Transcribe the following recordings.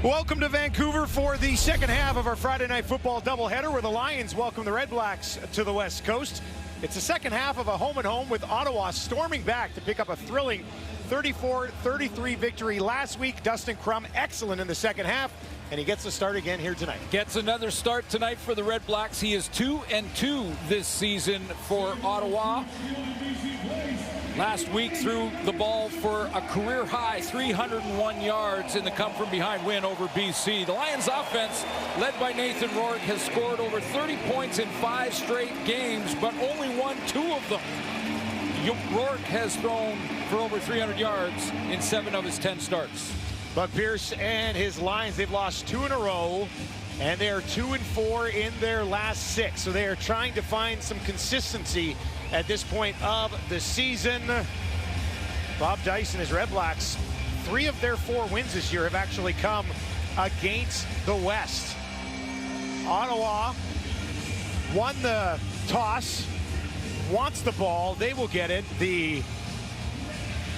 Welcome to Vancouver for the second half of our Friday Night Football doubleheader, where the Lions welcome the Red Blacks to the West Coast. It's the second half of a home-and-home with Ottawa storming back to pick up a thrilling 34-33 victory last week. Dustin Crum excellent in the second half, and he gets a start again here tonight. Gets another start tonight for the Red Blacks. He is 2-2 this season for Ottawa. Last week threw the ball for a career-high 301 yards in the come-from-behind win over BC. The Lions offense, led by Nathan Rourke, has scored over 30 points in 5 straight games, but only won 2 of them. Rourke has thrown for over 300 yards in 7 of his 10 starts. But Pierce and his Lions, they've lost 2 in a row, and they are 2-4 in their last 6. So they are trying to find some consistency at this point of the season. Bob Dice and his Red Blacks, 3 of their 4 wins this year have actually come against the West. Ottawa won the toss, wants the ball, they will get it. The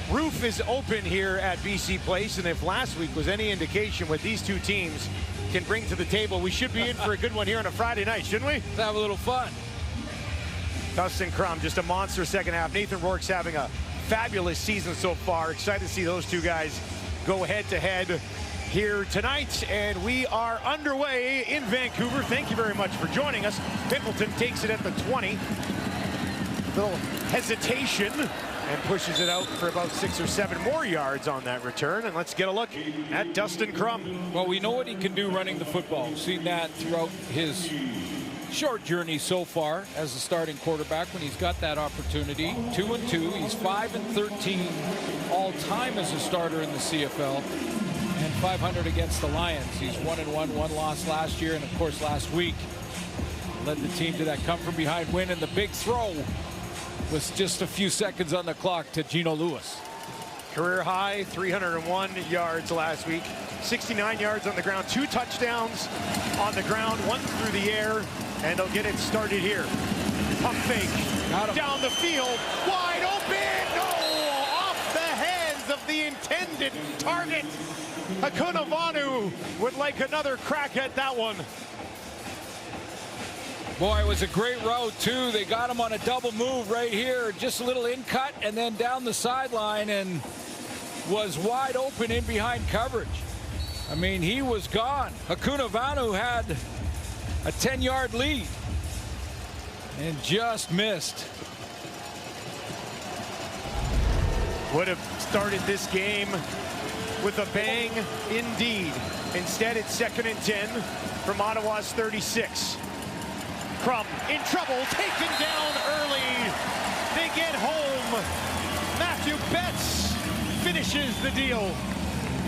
roof is open here at BC Place, and if last week was any indication what these two teams can bring to the table, we should be in for a good one here on a Friday night, shouldn't we? Let's have a little fun. Dustin Crum, just a monster second half. Nathan Rourke's having a fabulous season so far. Excited to see those two guys go head-to-head here tonight. And we are underway in Vancouver. Thank you very much for joining us. Pimpleton takes it at the 20. Little hesitation and pushes it out for about 6 or 7 more yards on that return. And let's get a look at Dustin Crum. Well, we know what he can do running the football. We've seen that throughout his short journey so far as a starting quarterback when he's got that opportunity. 2-2. He's 5-13 all-time as a starter in the CFL, and 500 against the Lions. He's 1-1, 1 loss last year, and of course last week led the team to that come-from-behind win, and the big throw was just a few seconds on the clock to Geno Lewis. Career high 301 yards last week, 69 yards on the ground, 2 touchdowns on the ground, 1 through the air, and they'll get it started here. Pump fake down the field, wide open. Oh, off the hands of the intended target. Hakunavanu would like another crack at that one. Boy, it was a great route, too. They got him on a double move right here. Just a little in cut and then down the sideline, and was wide open in behind coverage. I mean, he was gone. Hakunavanu had a 10-yard lead and just missed. Would have started this game with a bang indeed. Instead, it's 2nd and 10 from Ottawa's 36. Crum in trouble, taken down early. They get home. Matthew Betts finishes the deal.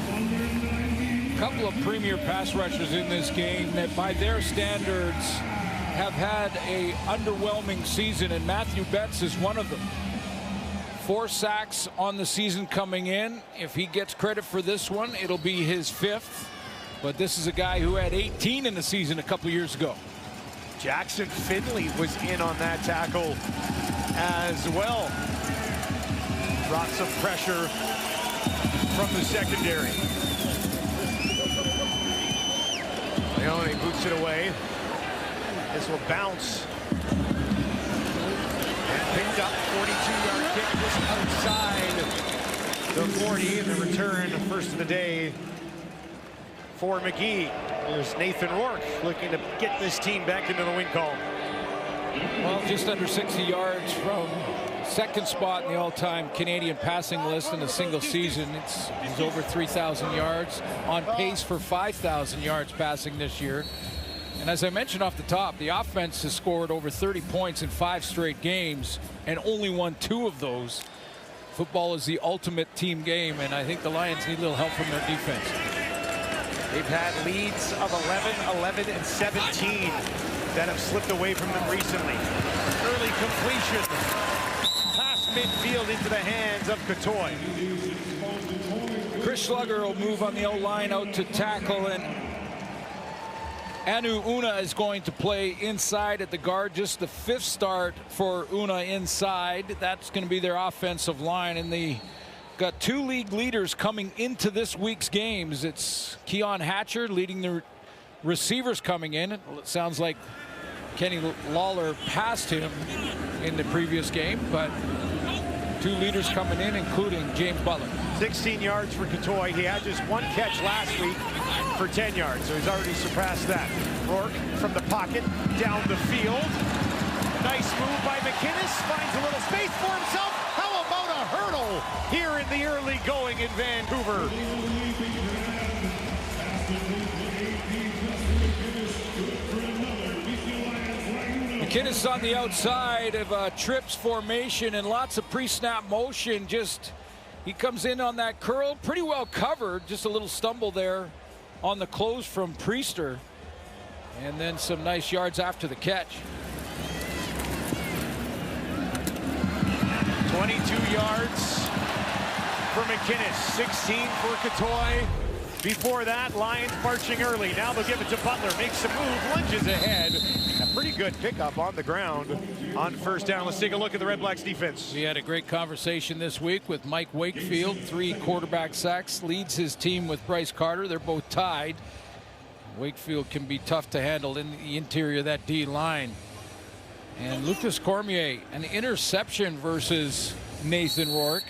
A couple of premier pass rushers in this game that by their standards have had a underwhelming season, and Matthew Betts is one of them. 4 sacks on the season coming in. If he gets credit for this one, it'll be his 5th. But this is a guy who had 18 in the season a couple years ago. Jackson Finley was in on that tackle as well. Brought some pressure from the secondary. Leone boots it away. This will bounce. And picked up, 42-yard kick just outside the 40. And the return, first of the day for McGee. There's Nathan Rourke looking to get this team back into the win column. Well, just under 60 yards from second spot in the all-time Canadian passing list in a single season. He's over 3,000 yards, on pace for 5,000 yards passing this year. And as I mentioned off the top, the offense has scored over 30 points in 5 straight games and only won 2 of those. Football is the ultimate team game, and I think the Lions need a little help from their defense. They've had leads of 11, 11, and 17 that have slipped away from them recently. Early completion past midfield into the hands of Catoy. Chris Slugger will move on the O-line out to tackle, and Anu Una is going to play inside at the guard. Just the 5th start for Una inside. That's going to be their offensive line, and the Got two league leaders coming into this week's games. It's Keon Hatcher leading the receivers coming in. It sounds like Kenny Lawler passed him in the previous game, but two leaders coming in, including James Butler. 16 yards for Catoy. He had just one catch last week for 10 yards, so he's already surpassed that. Rourke from the pocket down the field. Nice move by McInnes. Finds a little space for himself. How about a hurdle here in the early going in Vancouver? McInnes on the outside of a trips formation and lots of pre-snap motion. Just he comes in on that curl, pretty well covered. Just a little stumble there on the close from Priester, and then some nice yards after the catch. 22 yards for McInnes, 16 for Catoy. Before that, Lions marching early. Now they'll give it to Butler. Makes a move, lunges ahead. A pretty good pickup on the ground on first down. Let's take a look at the Red Blacks defense. We had a great conversation this week with Mike Wakefield. 3 quarterback sacks, leads his team with Bryce Carter. They're both tied. Wakefield can be tough to handle in the interior of that D line. And Lucas Cormier, an interception versus Nathan Rourke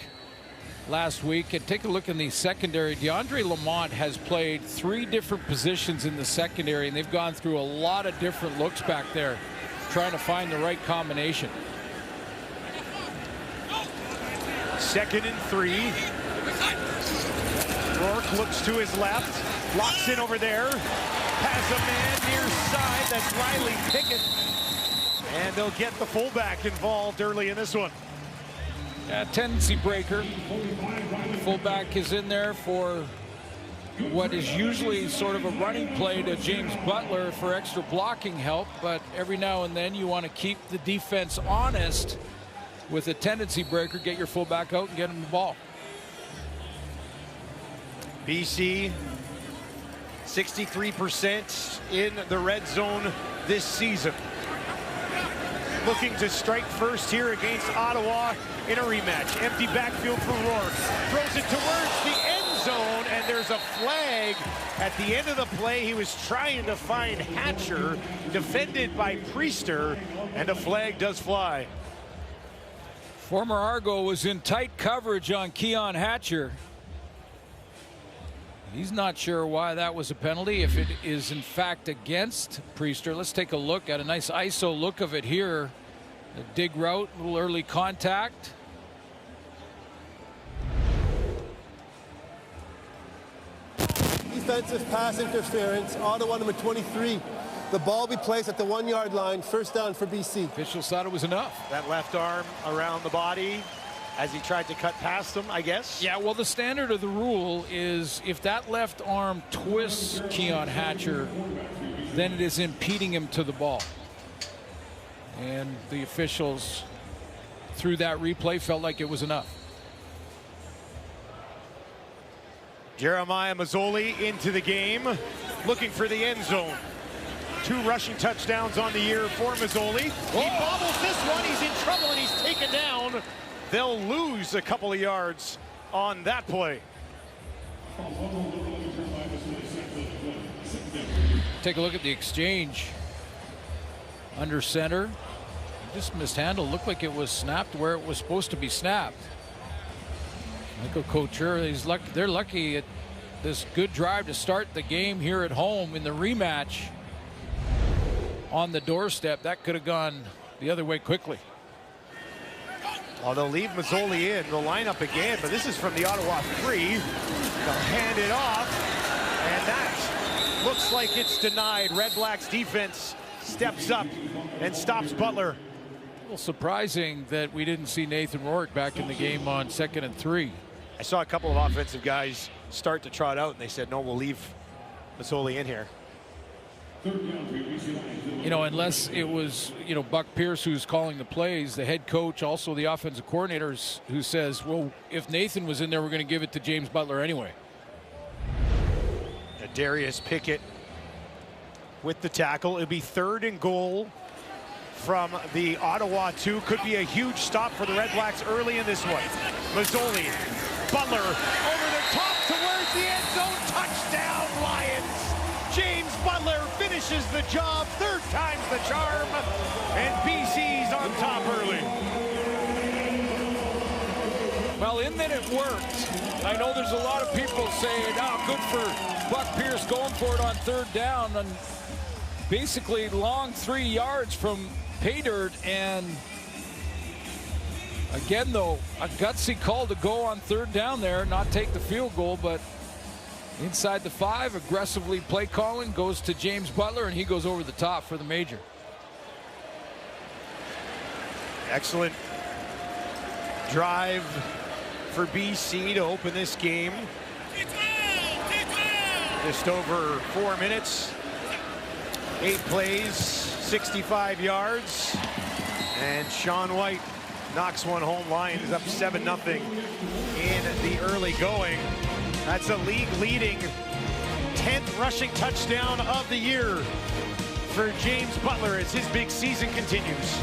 last week. And take a look in the secondary. DeAndre Lamont has played 3 different positions in the secondary, and they've gone through a lot of different looks back there, trying to find the right combination. 2nd and 3. Rourke looks to his left, locks in over there, has a man near side. That's Riley Pickett. And they'll get the fullback involved early in this one. Tendency breaker. Fullback is in there for what is usually sort of a running play to James Butler for extra blocking help, but every now and then you want to keep the defense honest with a tendency breaker. Get your fullback out and get him the ball. BC 63% in the red zone this season. Looking to strike first here against Ottawa in a rematch. Empty backfield for Rourke. Throws it towards the end zone, and there's a flag at the end of the play. He was trying to find Hatcher, defended by Priester, and a flag does fly. Former Argo was in tight coverage on Keon Hatcher. He's not sure why that was a penalty, if it is in fact against Priester. Let's take a look at a nice ISO look of it here. A dig route, a little early contact. Defensive pass interference, Ottawa number 23. The ball be placed at the 1-yard line, first down for BC. Officials thought it was enough. That left arm around the body as he tried to cut past him, I guess. Yeah, well, the standard of the rule is if that left arm twists Keon Hatcher, then it is impeding him to the ball. And the officials, through that replay, felt like it was enough. Jeremiah Mazzoli into the game, looking for the end zone. 2 rushing touchdowns on the year for Mazzoli. He bobbles this one, he's in trouble, and he's taken down. They'll lose a couple of yards on that play. Take a look at the exchange. Under center. Just mishandled. Looked like it was snapped where it was supposed to be snapped. Michael Couture, they're lucky at this good drive to start the game here at home in the rematch on the doorstep. That could have gone the other way quickly. Oh, they'll leave Mazzoli in. They'll line up again, but this is from the Ottawa 3. They'll hand it off, and that looks like it's denied. Red Blacks defense steps up and stops Butler. A little surprising that we didn't see Nathan Rourke back in the game on 2nd and 3. I saw a couple of offensive guys start to trot out, and they said, no, we'll leave Mazzoli in here. You know, unless it was, you know, Buck Pierce who's calling the plays, the head coach, also the offensive coordinators, who says, well, if Nathan was in there, we're going to give it to James Butler anyway. Darius Pickett with the tackle. It'll be 3rd and goal from the Ottawa 2. Could be a huge stop for the Red Blacks early in this one. Mazzoli Butler over the top towards the end zone. Touchdown, Lions. James Butler finishes the job. Third time's the charm. And BC's on top early. Well, in that it worked. I know there's a lot of people saying, oh, good for Buck Pierce going for it on third down. And basically long 3 yards from pay dirt. And again, though, a gutsy call to go on third down there, not take the field goal, but inside the 5, aggressively play calling goes to James Butler, and he goes over the top for the major. Excellent drive for BC to open this game. Just over 4 minutes, 8 plays, 65 yards, and Sean White knocks one home. Lions up 7-0 in the early going. That's a league-leading 10th rushing touchdown of the year for James Butler as his big season continues.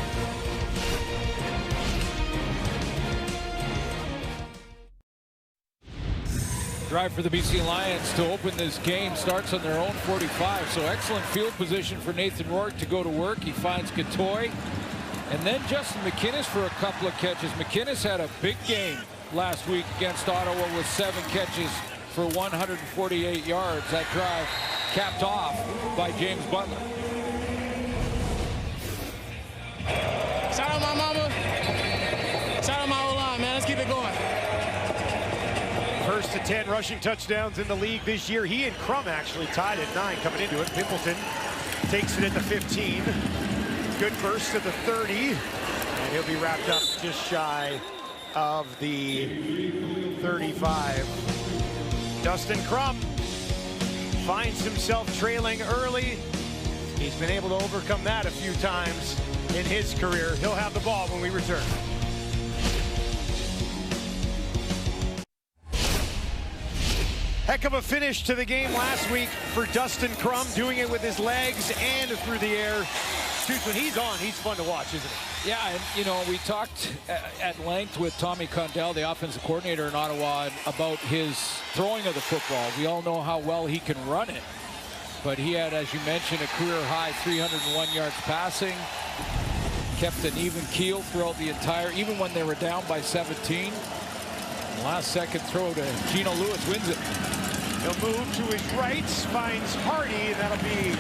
Drive for the BC Lions to open this game starts on their own 45. So excellent field position for Nathan Rourke to go to work. He finds Gatoy. And then Justin McInnis for a couple of catches. McInnis had a big game last week against Ottawa with 7 catches for 148 yards. That drive capped off by James Butler. Shout out my mama. Shout out my O-line, man. Let's keep it going. First to 10 rushing touchdowns in the league this year. He and Crum actually tied at 9 coming into it. Pimpleton takes it at the 15. Good burst to the 30. And he'll be wrapped up just shy of the 35. Dustin Crum finds himself trailing early. He's been able to overcome that a few times in his career. He'll have the ball when we return. Heck of a finish to the game last week for Dustin Crum, doing it with his legs and through the air. When he's on, he's fun to watch, isn't he? Yeah, and you know, we talked at length with Tommy Condell, the offensive coordinator in Ottawa, about his throwing of the football. We all know how well he can run it, but he had, as you mentioned, a career high 301 yards passing, kept an even keel throughout the entire, even when they were down by 17. Last second throw to Gino Lewis wins it. He'll move to his right, finds Hardy, and that'll be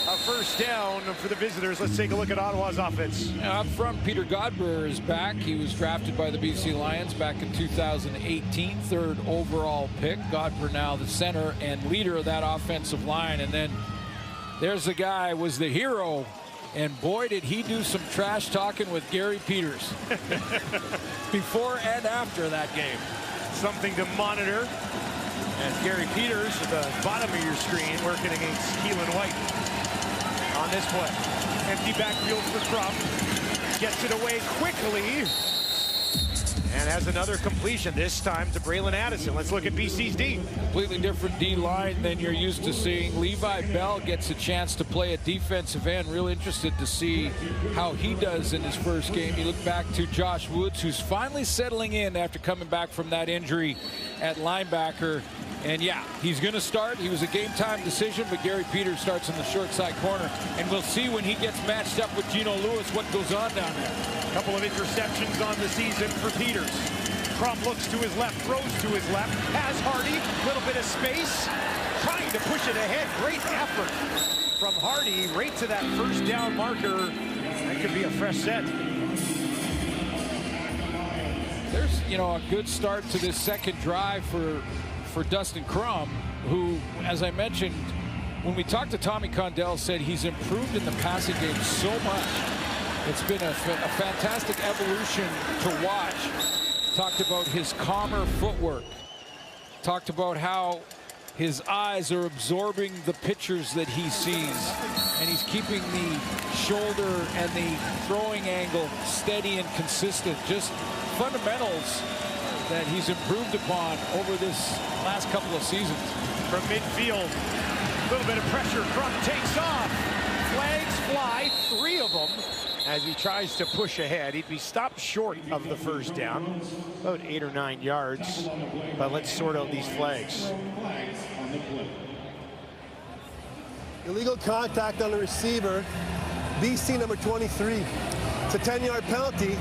a first down for the visitors. Let's take a look at Ottawa's offense. Up front, Peter Godber is back. He was drafted by the BC Lions back in 2018, 3rd overall pick. Godber now the center and leader of that offensive line. And then there's the guy was the hero, and boy did he do some trash talking with Gary Peters before and after that game. Something to monitor as Gary Peters at the bottom of your screen working against Keelan White on this play. Empty backfield for Crum. Gets it away quickly and has another completion, this time to Braylon Addison. Let's look at BC's D. Completely different D line than you're used to seeing. Levi Bell gets a chance to play at defensive end. Really interested to see how he does in his first game. You look back to Josh Woods, who's finally settling in after coming back from that injury at linebacker. And yeah, he's going to start. He was a game-time decision, but Gary Peters starts in the short side corner. And we'll see when he gets matched up with Gino Lewis what goes on down there. A couple of interceptions on the season for Peters. Crum looks to his left, throws to his left, has Hardy, little bit of space, trying to push it ahead. Great effort from Hardy, right to that first down marker. That could be a fresh set. There's, you know, a good start to this second drive for Dustin Crum, who, as I mentioned, when we talked to Tommy Condell, said he's improved in the passing game so much. It's been a fantastic evolution to watch. Talked about his calmer footwork. Talked about how his eyes are absorbing the pictures that he sees. And he's keeping the shoulder and the throwing angle steady and consistent. Just fundamentals that he's improved upon over this last couple of seasons. From midfield, a little bit of pressure. Crum takes off. Flags fly, 3 of them. as he tries to push ahead. He'd be stopped short of the first down, about 8 or 9 yards. But let's sort out these flags. Illegal contact on the receiver, BC number 23. It's a 10-yard penalty,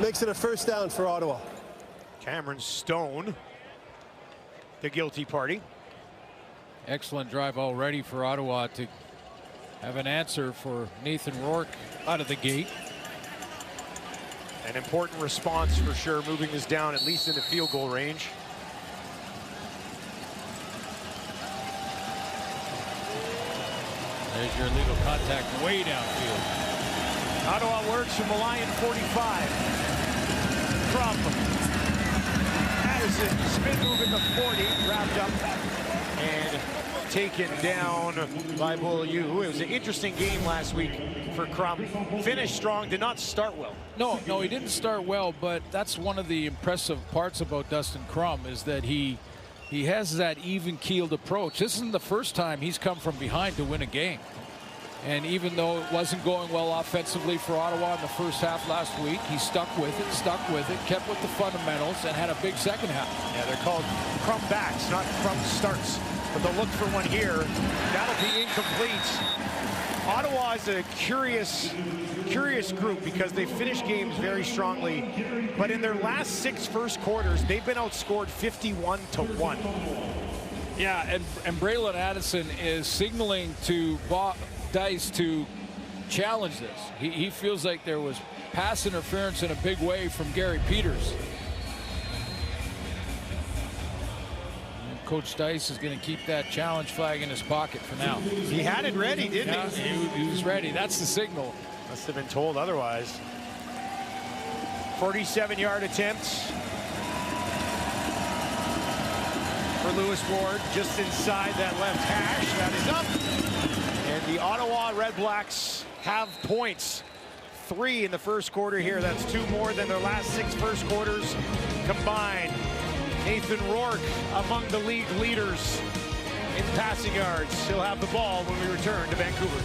makes it a first down for Ottawa. Cameron Stone, the guilty party. Excellent drive already for Ottawa to have an answer for Nathan Rourke out of the gate. An important response for sure, moving this down at least in the field goal range. There's your illegal contact way downfield. Ottawa works from the line 45. From Madison, spin move in the 40, wrapped up and taken down by Beaulieu. It was an interesting game last week for Crum. Finished strong, did not start well. No, he didn't start well, but that's one of the impressive parts about Dustin Crum is that he has that even-keeled approach. This isn't the first time he's come from behind to win a game. And even though it wasn't going well offensively for Ottawa in the first half last week, he stuck with it, kept with the fundamentals, and had a big second half. Yeah, they're called Crum backs, not Crum starts. But they'll look for one here. That'll be incomplete. Ottawa is a curious group because they finish games very strongly. But in their last 6 first quarters, they've been outscored 51-1. Yeah, and Braylon Addison is signaling to Dice to challenge this. He feels like there was pass interference in a big way from Gary Peters. And Coach Dice is going to keep that challenge flag in his pocket for now. He had it ready, didn't he? He was ready. That's the signal. Must have been told otherwise. 47-yard attempt for Lewis Ward, just inside that left hash. That is up. And the Ottawa REDBLACKS have points. 3 in the first quarter here. That's 2 more than their last 6 first quarters combined. Nathan Rourke among the league leaders in passing yards. He'll have the ball when we return to Vancouver.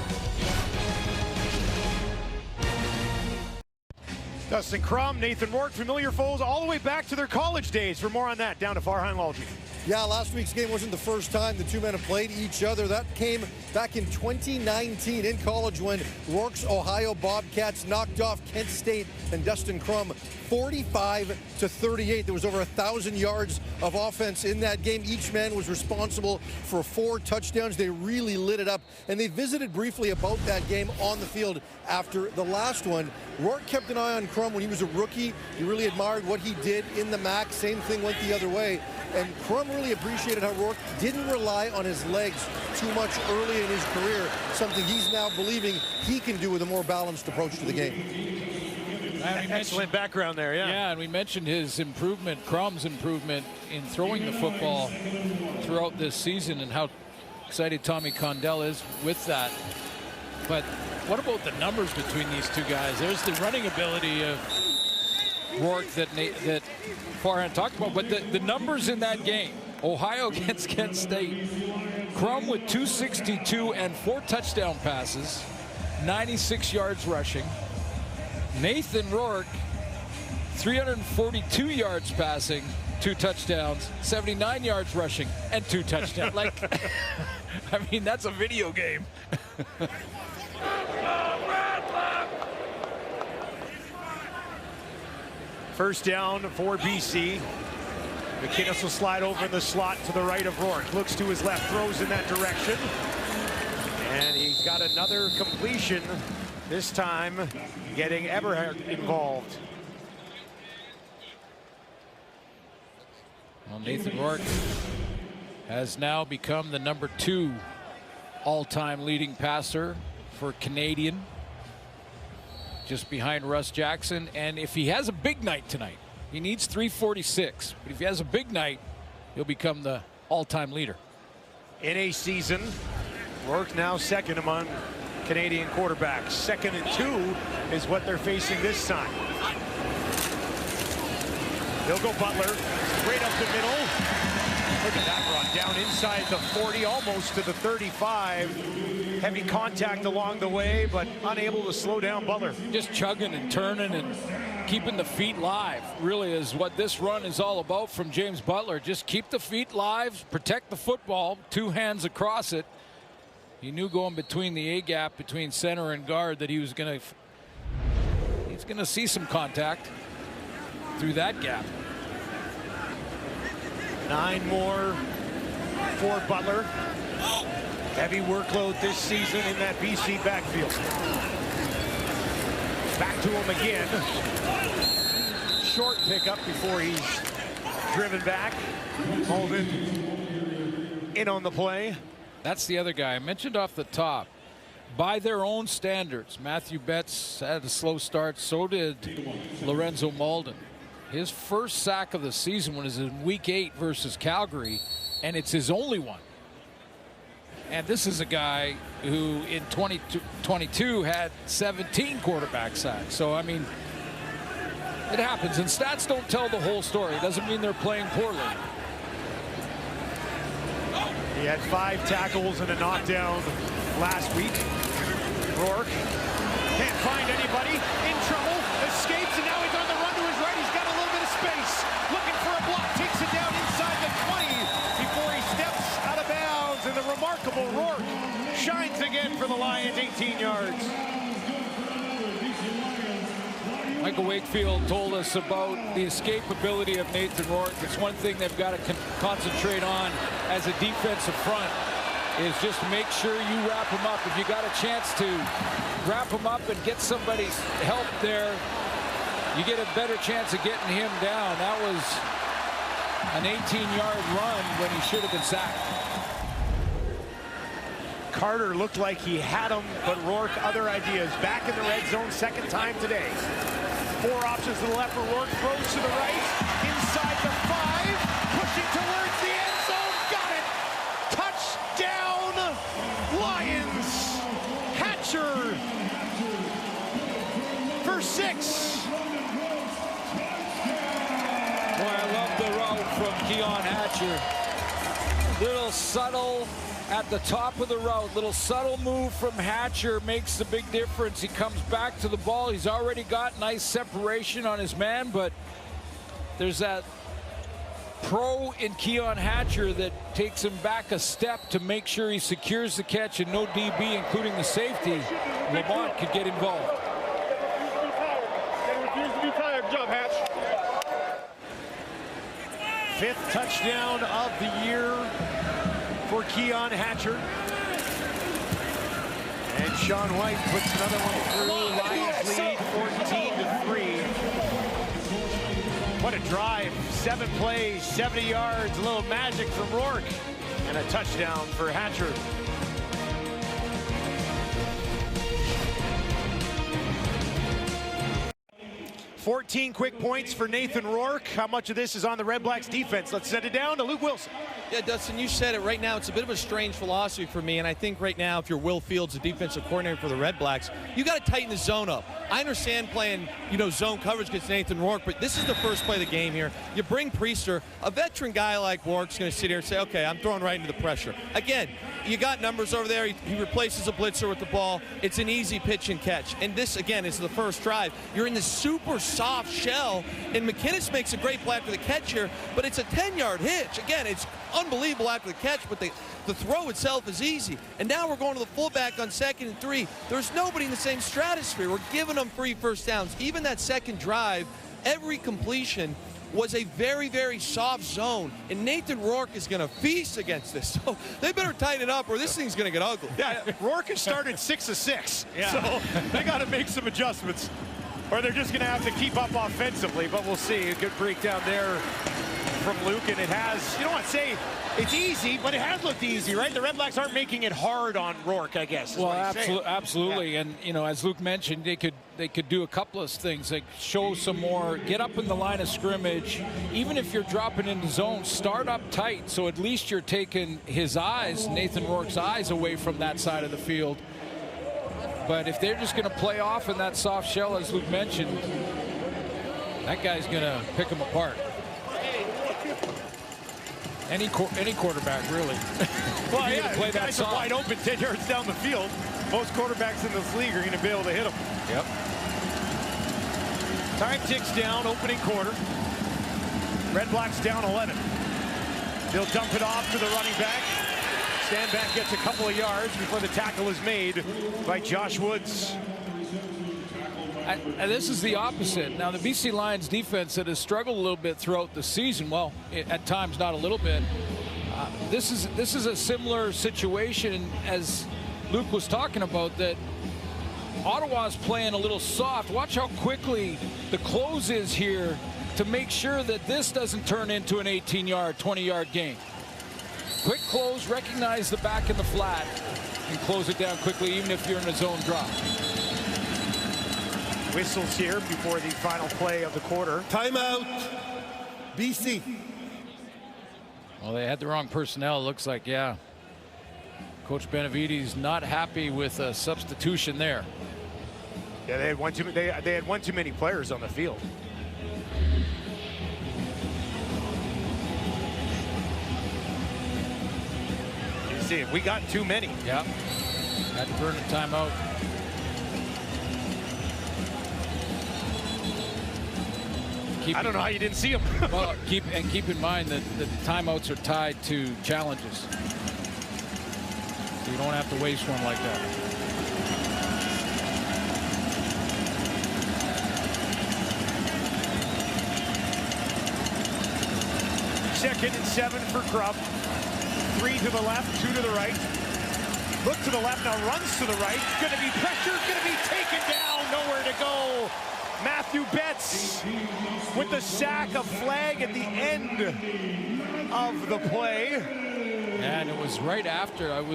Dustin Crum, Nathan Rourke, familiar foes all the way back to their college days. For more on that, down to Farhan Lalji. Yeah, last week's game wasn't the first time the two men have played each other. That came back in 2019 in college when Rourke's Ohio Bobcats knocked off Kent State and Dustin Crum 45-38. There was over 1,000 yards of offense in that game. Each man was responsible for 4 touchdowns. They really lit it up, and they visited briefly about that game on the field after the last one. Rourke kept an eye on Crum when he was a rookie. He really admired what he did in the MAC. Same thing went the other way. And Crum really appreciated how Rourke didn't rely on his legs too much early in his career, something he's now believing he can do with a more balanced approach to the game. Excellent background there, yeah. Yeah, and we mentioned his improvement, Crum's improvement in throwing the football throughout this season and how excited Tommy Condell is with that. But what about the numbers between these two guys? There's the running ability of Rourke that Farhan talked about, but the numbers in that game, Ohio against Kent State, Crum with 262 and 4 touchdown passes, 96 yards rushing. Nathan Rourke, 342 yards passing, 2 touchdowns, 79 yards rushing, and 2 touchdowns. Like, I mean, that's a video game. First down for BC. McInnes will slide over in the slot to the right of Rourke. Looks to his left, throws in that direction. And he's got another completion, this time getting Eberhardt involved. Well, Nathan Rourke has now become the #2 all-time leading passer for Canadian, just behind Russ Jackson. And if he has a big night tonight, he needs 346. But if he has a big night, he'll become the all-time leader. In a season, Rourke now second among Canadian quarterbacks. 2nd and 2 is what they're facing this time. He'll go Butler, straight up the middle. Look at that run, down inside the 40, almost to the 35. Heavy contact along the way, but unable to slow down Butler. Just chugging and turning and keeping the feet live really is what this run is all about from James Butler. Just keep the feet live, protect the football, 2 hands across it. He knew going between the A gap between center and guard that he's gonna see some contact through that gap. 9 more for Butler. Heavy workload this season in that BC backfield. Back to him again. Short pickup before he's driven back. Holden in on the play. That's the other guy I mentioned off the top. By their own standards, Matthew Betts had a slow start. So did Lorenzo Malden. His first sack of the season was in week 8 versus Calgary, and it's his only one. And this is a guy who in 2022 had 17 quarterback sacks. So, I mean, it happens. And stats don't tell the whole story. It doesn't mean they're playing poorly. He had 5 tackles and a knockdown last week. Rourke can't find anybody, in trouble, escapes, and now he's on the run to his right. He's got a little bit of space, looking for a block, takes it down inside the 20 before he steps out of bounds, and the remarkable Rourke shines again for the Lions, 18 yards. Michael Wakefield told us about the escapability of Nathan Rourke. It's one thing they've got to concentrate on as a defensive front, is just make sure you wrap him up. If you got a chance to wrap him up and get somebody's help there, you get a better chance of getting him down. That was an 18-yard run when he should have been sacked. Carter looked like he had him, but Rourke, other ideas. Back in the red zone, second time today. 4 options to the left for Rourke, throws to the right, inside the 5, pushing towards the end zone, got it! Touchdown, Lions! Hatcher for 6. Boy, I love the route from Keon Hatcher. Little subtle at the top of the route, little subtle move from Hatcher makes the big difference. He comes back to the ball. He's already got nice separation on his man, but there's that pro in Keon Hatcher that takes him back a step to make sure he secures the catch, and no DB, including the safety, Lamont, could get involved. Refuse to be tired. Good job, Hatch. 5th touchdown of the year for Keon Hatcher. And Sean White puts another one through. Lions lead 14-3. What a drive. 7 plays, 70 yards, a little magic from Rourke, and a touchdown for Hatcher. 14 quick points for Nathan Rourke. How much of this is on the Red Blacks defense? Let's send it down to Luke Wilson. Yeah, Dustin, you said it. Right now, it's a bit of a strange philosophy for me, and I think right now, if you're Will Fields, the defensive coordinator for the Red Blacks, you got to tighten the zone up. I understand playing, zone coverage against Nathan Rourke, but this is the first play of the game here. You bring Priester, a veteran guy like Rourke's going to sit here and say, okay, I'm throwing right into the pressure. Again, you got numbers over there. He replaces a blitzer with the ball. It's an easy pitch and catch. And this, again, is the first drive. You're in this super soft shell, and McInnes makes a great play after the catch here, but it's a 10-yard hitch. Again, it's unbelievable after the catch, but the throw itself is easy. And now we're going to the fullback on 2nd and 3. There's nobody in the same stratosphere. We're giving them free first downs. Even that second drive, every completion was a very, very soft zone, and Nathan Rourke is going to feast against this. So they better tighten it up or this thing's going to get ugly. Yeah, Rourke has started 6 of 6, so they got to make some adjustments, or they're just going to have to keep up offensively, but we'll see. A good breakdown there from Luke, and it has, you don't want to say it's easy, but it has looked easy, right? The Red Blacks aren't making it hard on Rourke, I guess. Well, absolutely. Yeah. And, as Luke mentioned, they could do a couple of things, like show some more, get up in the line of scrimmage. Even if you're dropping into zone, start up tight, so at least you're taking his eyes, Nathan Rourke's eyes, away from that side of the field. But if they're just going to play off in that soft shell, as Luke mentioned, that guy's going to pick them apart. Any quarterback, really. Well, You yeah, to play the that guys are soft. wide open 10 yards down the field. Most quarterbacks in this league are going to be able to hit them. Yep. Time ticks down, opening quarter. Red Blacks down 11. They'll dump it off to the running back. Stanback gets a couple of yards before the tackle is made by Josh Woods. And this is the opposite. Now, the BC Lions defense that has struggled a little bit throughout the season, well, at times not a little bit. This is a similar situation as Luke was talking about, that Ottawa's playing a little soft. Watch how quickly the close is here to make sure that this doesn't turn into an 18-yard, 20-yard game. Quick close, recognize the back in the flat, and close it down quickly, even if you're in a zone drop. Whistles here before the final play of the quarter. Timeout, BC. Well, they had the wrong personnel, it looks like, yeah. Coach Benavides not happy with a substitution there. Yeah, they had one too many players on the field. You see, we got too many. Yep. Had to burn a timeout. I don't know how you didn't see them. Well, keep in mind that the timeouts are tied to challenges. So you don't have to waste one like that. Second and 7 for Krupp. 3 to the left, 2 to the right. Look to the left, now runs to the right. Going to be pressured, going to be taken down, nowhere to go. Matthew Betts with the sack, a flag at the end of the play. And it was right after. It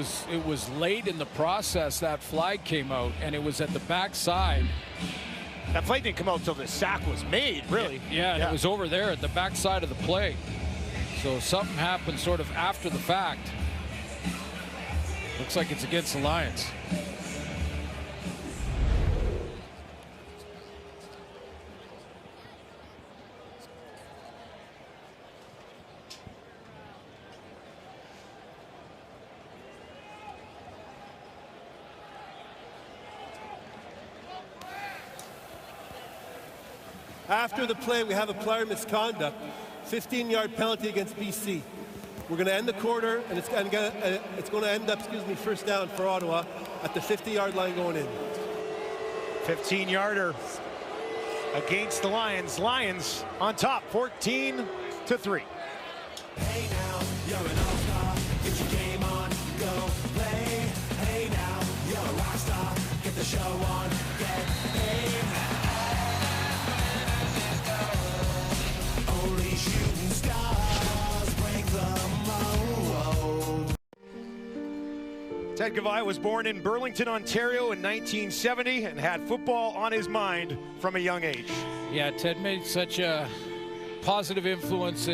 was late in the process that flag came out, and it was at the backside. That flag didn't come out until the sack was made, really. Yeah, and it was over there at the backside of the play. So something happened sort of after the fact. Looks like it's against the Lions. After the play, we have a player misconduct. 15-yard penalty against BC. We're going to end the quarter, and it's going to end up, first down for Ottawa at the 50-yard line going in. 15-yarder against the Lions. Lions on top, 14-3. Hey now, you're an all-star. Get your game on, go play. Hey now, you're a rock star. Get the show on, get paid. Only shooting stars break the mold. Ted Gavai was born in Burlington, Ontario in 1970 and had football on his mind from a young age. Yeah, Ted made such a positive influence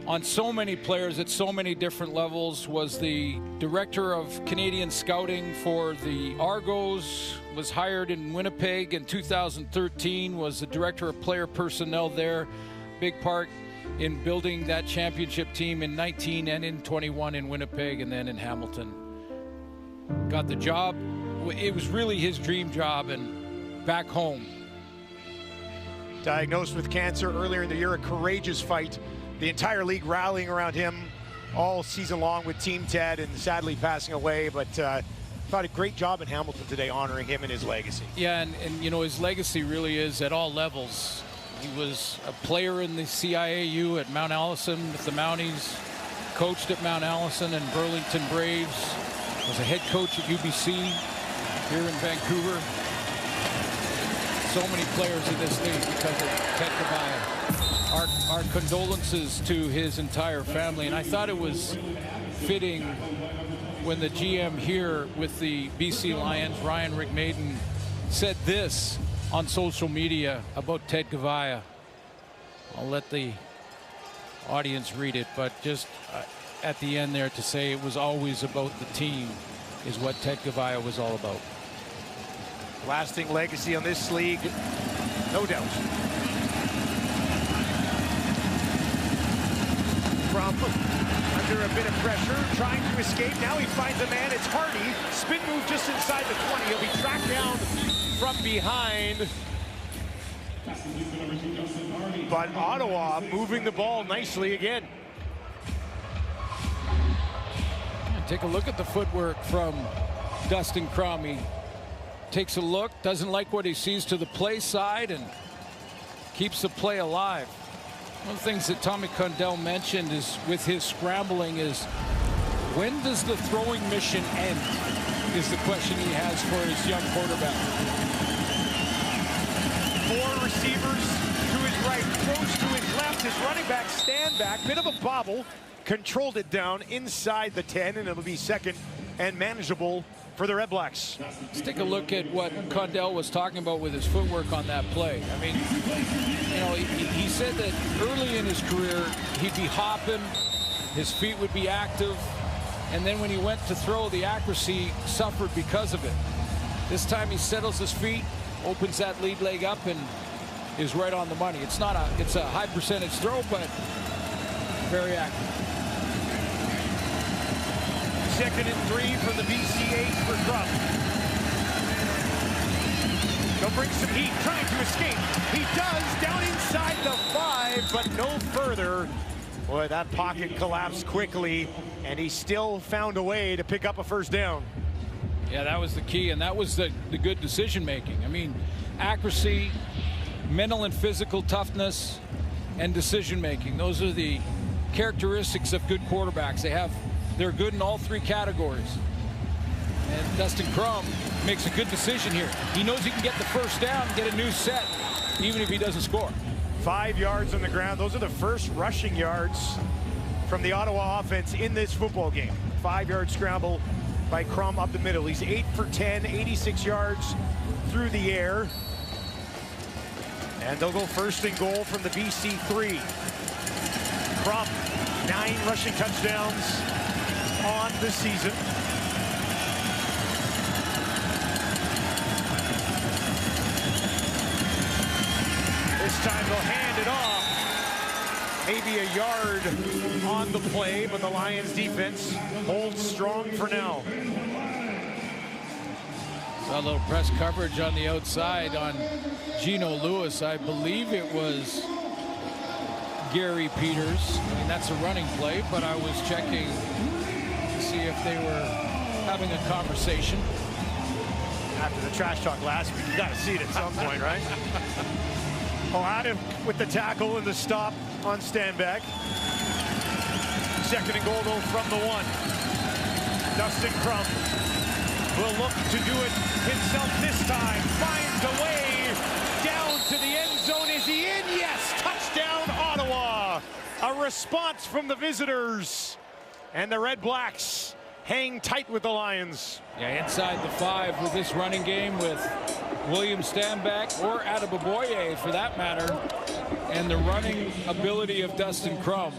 on so many players at so many different levels. Was the director of Canadian scouting for the Argos, was hired in Winnipeg in 2013, was the director of player personnel there. Big part in building that championship team in 19 and in 21 in Winnipeg and then in Hamilton. Got the job. It was really his dream job, and back home. Diagnosed with cancer earlier in the year, a courageous fight. The entire league rallying around him all season long with Team Ted, and sadly passing away, but thought a great job in Hamilton today honoring him and his legacy. Yeah, and you know, his legacy really is at all levels. He was a player in the CIAU at Mount Allison with the Mounties, coached at Mount Allison and Burlington Braves, was a head coach at UBC here in Vancouver. So many players in this league because of Ted Gavai. Our condolences to his entire family, and I thought it was fitting when the GM here with the BC Lions, Ryan Rigmaiden, said this on social media about Ted Gavai. I'll let the audience read it, but just at the end there to say it was always about the team is what Ted Gavai was all about. Lasting legacy on this league, no doubt. From Crum under a bit of pressure, trying to escape. Now he finds a man. It's Hardy. Spin move just inside the 20. He'll be tracked down from behind. But Ottawa moving the ball nicely again. Take a look at the footwork from Dustin Crum. He takes a look, doesn't like what he sees to the play side, and keeps the play alive. One of the things that Tommy Condell mentioned is with his scrambling is, when does the throwing mission end, is the question he has for his young quarterback. 4 receivers to his right, throws to his left. His running back stand back, bit of a bobble, controlled it down inside the 10, and it'll be second and manageable for the Red Blacks. Let's take a look at what Condell was talking about with his footwork on that play. I mean, you know, he said that early in his career, he'd be hopping, his feet would be active, and then when he went to throw, the accuracy suffered because of it. This time he settles his feet, opens that lead leg up, and is right on the money. It's not a, it's a high percentage throw, but very accurate. 2nd and 3 from the BC 8 for Crum. They'll bring some heat, trying to escape. He does, down inside the 5, but no further. Boy, that pocket collapsed quickly, and he still found a way to pick up a first down. Yeah, that was the key, and that was the good decision making. I mean, accuracy, mental and physical toughness, and decision making. Those are the characteristics of good quarterbacks. They're good in all 3 categories. And Dustin Crum makes a good decision here. He knows he can get the first down and get a new set, even if he doesn't score. 5 yards on the ground. Those are the first rushing yards from the Ottawa offense in this football game. 5-yard scramble by Crum up the middle. He's 8 for 10, 86 yards through the air. And they'll go first and goal from the BC 3. Crum, 9 rushing touchdowns on the season. This time they'll hand it off. Maybe a yard on the play, but the Lions defense holds strong for now. Saw a little press coverage on the outside on Gino Lewis. I believe it was Gary Peters. I mean, that's a running play, but I was checking to see if they were having a conversation. After the trash talk last week, you got to see it at some point, right? Oh, Adam with the tackle and the stop on Stanback. 2nd and goal, though, from the 1. Dustin Crum will look to do it himself this time. Finds a way down to the end zone. Is he in? Yes! Touchdown, Ottawa! A response from the visitors. And the Red Blacks hang tight with the Lions. Yeah, inside the 5 with this running game with William Stanback or Adeboboye for that matter, and the running ability of Dustin Crum.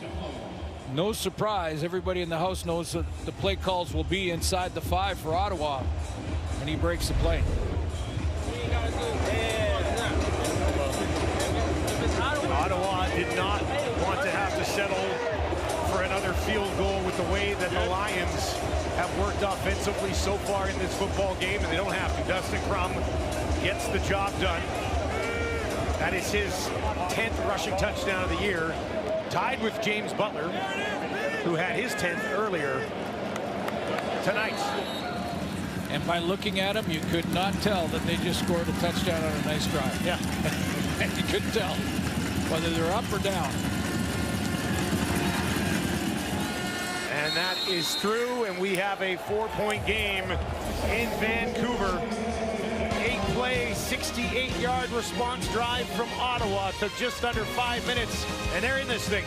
No surprise, everybody in the house knows that the play calls will be inside the 5 for Ottawa, and he breaks the play. Ottawa did not want to have to settle for another field goal with the way that the Lions have worked offensively so far in this football game, and they don't have to. Dustin Crum gets the job done. That is his 10th rushing touchdown of the year, tied with James Butler, who had his 10th earlier tonight. And by looking at him, you could not tell that they just scored a touchdown on a nice drive. Yeah. You couldn't tell whether they're up or down. And that is through, and we have a 4-point game in Vancouver. 8-play, 68-yard response drive from Ottawa. Took just under 5 minutes, and they're in this thing.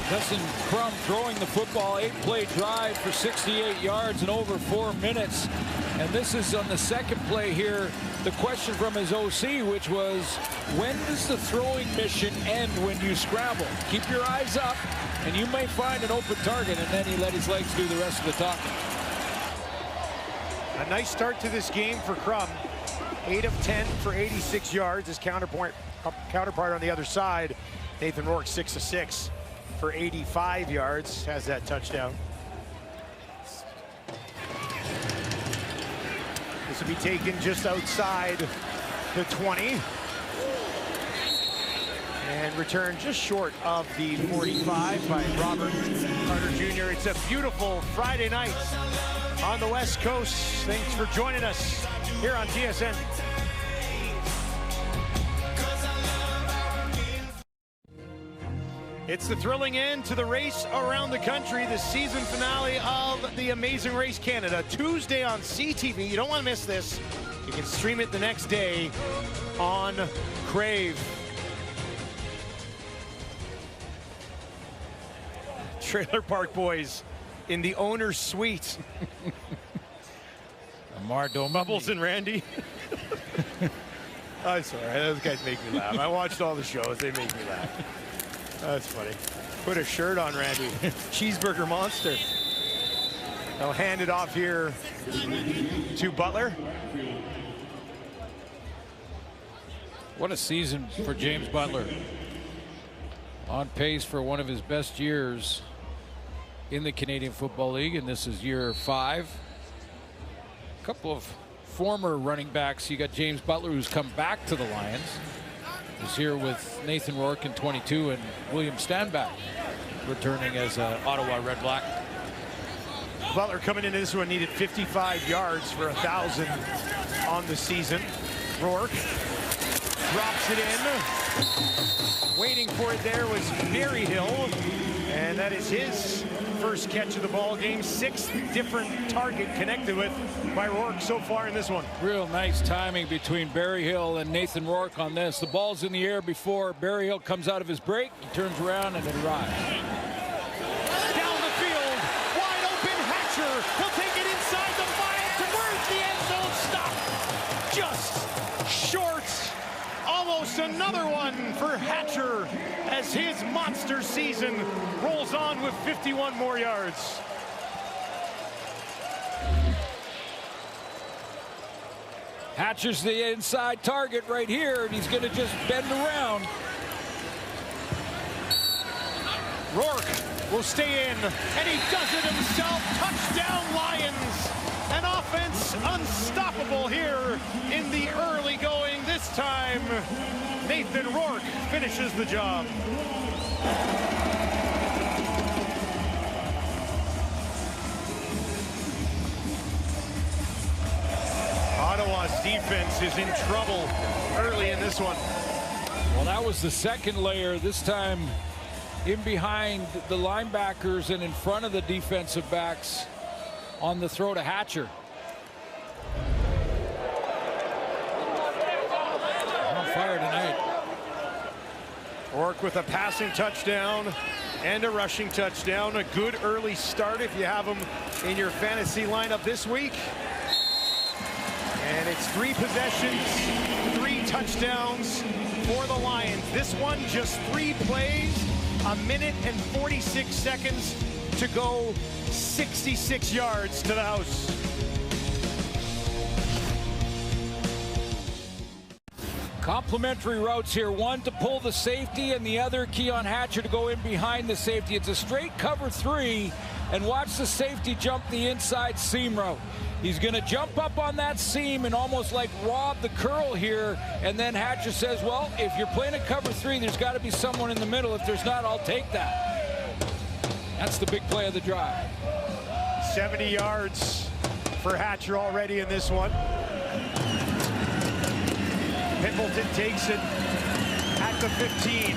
Dustin Crum throwing the football, 8-play drive for 68 yards in over 4 minutes. And this is on the 2nd play here. The question from his OC, which was, when does the throwing mission end when you scramble? Keep your eyes up, and you may find an open target. And then he let his legs do the rest of the talking. A nice start to this game for Crum. 8 of 10 for 86 yards. His counterpart on the other side, Nathan Rourke, 6 of 6 for 85 yards, has that touchdown. This will be taken just outside the 20. And returned just short of the 45 by Robert Carter Jr. It's a beautiful Friday night on the West Coast. Thanks for joining us here on TSN. It's the thrilling end to the race around the country, the season finale of the Amazing Race Canada. Tuesday on CTV. You don't want to miss this. You can stream it the next day on Crave. Trailer Park Boys in the owner's suite. Bubbles and Randy. I'm sorry, those guys make me laugh. I watched all the shows, they make me laugh. That's funny. Put a shirt on, Randy. Cheeseburger monster. I'll hand it off here to Butler. What a season for James Butler. On pace for one of his best years in the Canadian Football League, and this is year 5. A couple of former running backs. You got James Butler, who's come back to the Lions. He's here with Nathan Rourke in 22 and William Stanback returning as Ottawa REDBLACK. Butler coming into this one needed 55 yards for 1,000 on the season. Rourke drops it in. Waiting for it there was Berryhill, and that is his first catch of the ball game. 6th different target connected with by Rourke so far in this one. Real nice timing between Berryhill and Nathan Rourke on this. The ball's in the air before Berryhill comes out of his break. He turns around and it arrives. Down the field, wide open Hatcher. He'll take it inside the 5 towards the end zone. Stop. Just short. Almost another one for Hatcher as his monster season rolls on with 51 more yards. Hatcher's the inside target right here, and he's going to just bend around. Rourke will stay in, and he does it himself. Touchdown Lions. An offense unstoppable here in the early going. This time, Nathan Rourke finishes the job. Ottawa's defense is in trouble early in this one. Well, that was the second layer. This time in behind the linebackers and in front of the defensive backs on the throw to Hatcher. On fire tonight. Rourke with a passing touchdown and a rushing touchdown. A good early start if you have him in your fantasy lineup this week. And it's 3 possessions, 3 touchdowns for the Lions. This one just 3 plays, 1 minute and 46 seconds to go, 66 yards to the house. Complementary routes here. One to pull the safety and the other Keon Hatcher to go in behind the safety. It's a straight cover 3, and watch the safety jump the inside seam route. He's going to jump up on that seam and almost like rob the curl here, and then Hatcher says, well, if you're playing a cover 3, there's got to be someone in the middle. If there's not, I'll take that. That's the big play of the drive. 70 yards for Hatcher already in this one. Pimpleton takes it at the 15.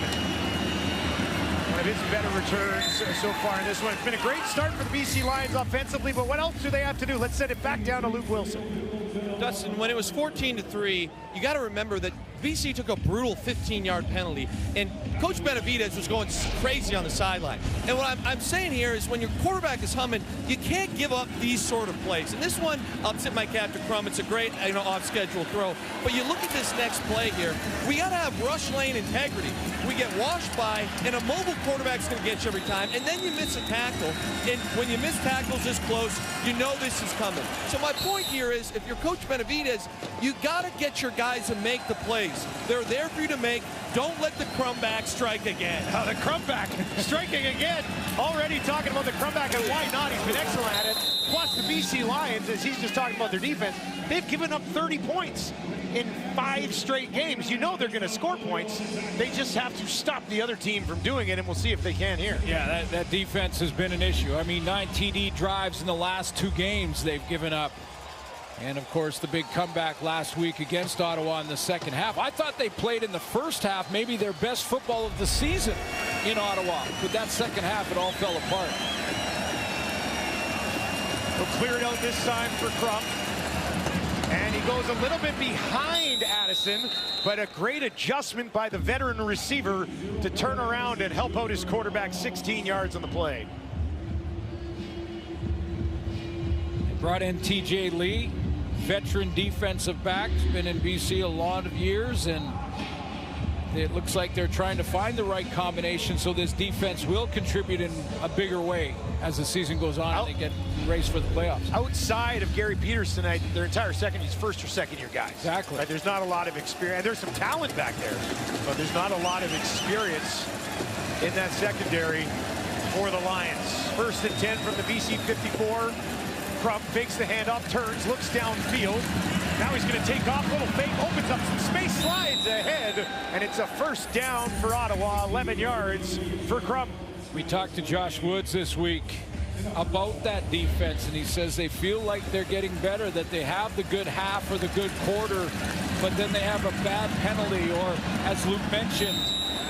One of his better returns so far in this one. It's been a great start for the BC Lions offensively, but what else do they have to do? Let's send it back down to Luke Wilson. Dustin, when it was 14-3, you got to remember that BC took a brutal 15-yard penalty, and Coach Benavidez was going crazy on the sideline. And what I'm saying here is when your quarterback is humming, you can't give up these sort of plays. And this one, I'll tip my cap to Crum. It's a great, off-schedule throw. But But you look at this next play here. We got to have rush lane integrity. We get washed by, and a mobile quarterback's going to get you every time, and then you miss a tackle. And when you miss tackles this close, you know this is coming. So my point here is, if you're Coach Benavidez, you got to get your guys to make the plays. They're there for you to make. Don't let the crumback strike again. Oh, the crumback striking again. Already talking about the crumback, and why not? He's been excellent at it. Plus the BC Lions, as he's just talking about their defense, they've given up 30 points in 5 straight games. You know they're going to score points. They just have to stop the other team from doing it, and we'll see if they can here. Yeah, that defense has been an issue. I mean, 9 TD drives in the last 2 games they've given up. And, of course, the big comeback last week against Ottawa in the second half. I thought they played in the first half maybe their best football of the season in Ottawa. But that second half, it all fell apart. We'll clear it out this time for Crump. And he goes a little bit behind Addison, but a great adjustment by the veteran receiver to turn around and help out his quarterback 16 yards on the play. They brought in TJ Lee, veteran defensive back, been in BC a lot of years, and it looks like they're trying to find the right combination so this defense will contribute in a bigger way as the season goes on and they get raced for the playoffs. Outside of Gary Peters tonight, their entire he's first or second year guys. Exactly. Right? There's not a lot of experience. There's some talent back there, but there's not a lot of experience in that secondary for the Lions. First and 10 from the BC 54. Crump fakes the handoff, turns, looks downfield. Now he's going to take off, little fake, opens up some space, slides ahead, and it's a first down for Ottawa, 11 yards for Crump. We talked to Josh Woods this week about that defense, and he says they feel like they're getting better, that they have the good half or the good quarter, but then they have a bad penalty, or as Luke mentioned,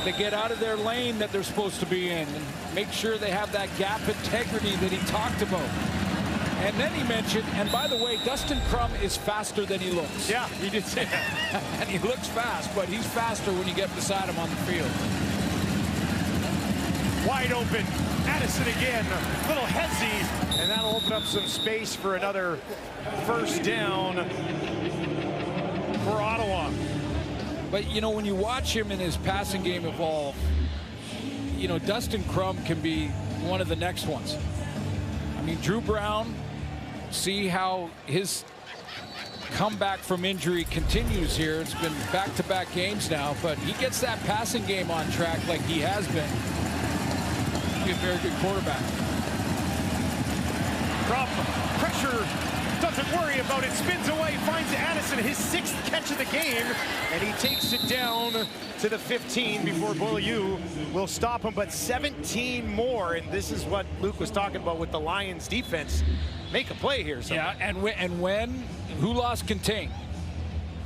they get out of their lane that they're supposed to be in and make sure they have that gap integrity that he talked about. And then he mentioned, and by the way, Dustin Crum is faster than he looks. Yeah, he did say that. And he looks fast, but he's faster when you get beside him on the field. Wide open, Addison again, little hezzy, and that'll open up some space for another first down for Ottawa. But, you know, when you watch him in his passing game evolve, you know, Dustin Crum can be one of the next ones. I mean, Drew Brown, see how his comeback from injury continues here. It's been back-to-back games now, but he gets that passing game on track like he has been. He's a very good quarterback. Crump, pressure, doesn't worry about it, spins away, finds Addison, his 6th catch of the game, and he takes it down to the 15 before Beaulieu will stop him, but 17 more, and this is what Luke was talking about with the Lions defense. Make a play here. Yeah, and when, who lost contain?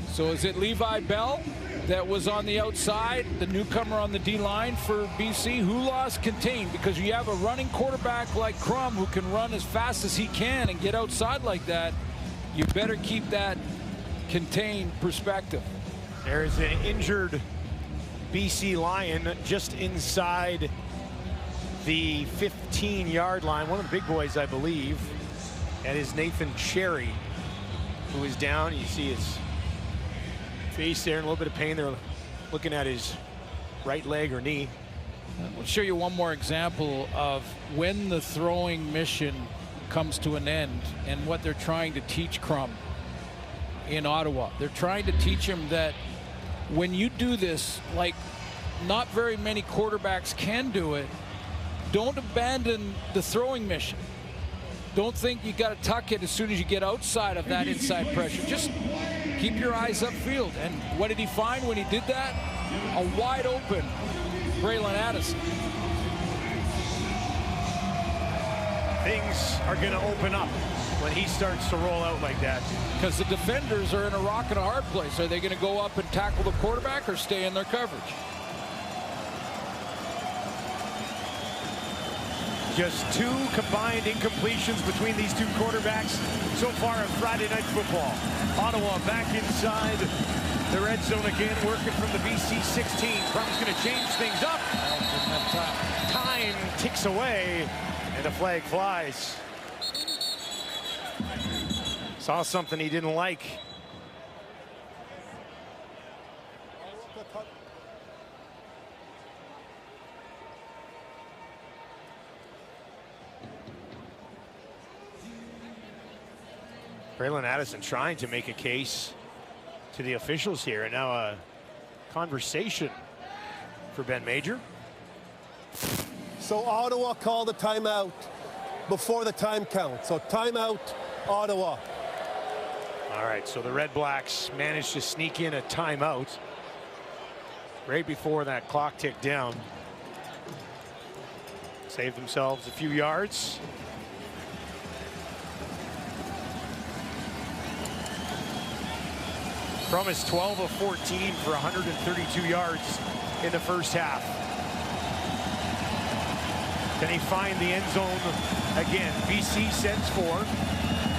So is it Levi Bell that was on the outside, the newcomer on the D-line for BC? Who lost contain? Because you have a running quarterback like Crum who can run as fast as he can and get outside like that. You better keep that contained perspective. There's an injured BC Lion just inside the 15-yard line. One of the big boys, I believe. That is Nathan Cherry, who is down. You see his face there in a little bit of pain. They're looking at his right leg or knee. I'll show you one more example of when the throwing mission comes to an end and what they're trying to teach Crum in Ottawa. They're trying to teach him that when you do this, like not very many quarterbacks can do it, don't abandon the throwing mission. Don't think you got to tuck it as soon as you get outside of that inside pressure. Just keep your eyes upfield. And what did he find when he did that? A wide open Braylon Addison. Things are going to open up when he starts to roll out like that. Because the defenders are in a rock and a hard place. Are they going to go up and tackle the quarterback or stay in their coverage? Just 2 combined incompletions between these 2 quarterbacks so far in Friday Night Football. Ottawa back inside the red zone again, working from the BC 16. Crum's going to change things up. Time ticks away, and the flag flies. Saw something he didn't like. Braylon Addison trying to make a case to the officials here, and now a conversation for Ben Major. So Ottawa called a timeout before the time count. So timeout, Ottawa. All right, so the Red Blacks managed to sneak in a timeout right before that clock ticked down. Saved themselves a few yards. Crum is 12 of 14 for 132 yards in the first half. Can he find the end zone again? BC sends 4.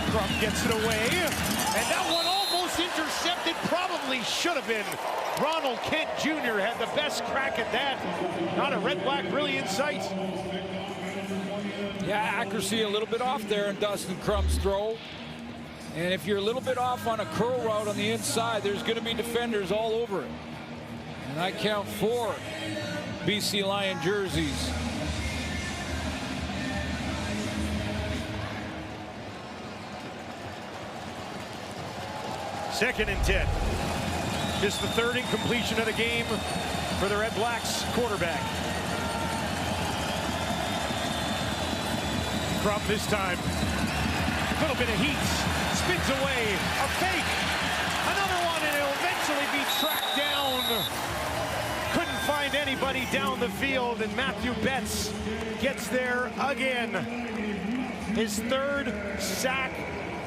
Crum gets it away. And that one almost intercepted. Probably should have been. Ronald Kent Jr. had the best crack at that. Not a Red Black really in sight. Yeah, accuracy a little bit off there in Dustin Crum's throw. And if you're a little bit off on a curl route on the inside, there's going to be defenders all over it. And I count 4 BC Lion jerseys. Second and 10. Just the third incompletion of the game for the Red Blacks quarterback. Crum this time. A little bit of heat. Spins away. A fake. Another one, and it'll eventually be tracked down. Couldn't find anybody down the field, and Matthew Betts gets there again. His 3rd sack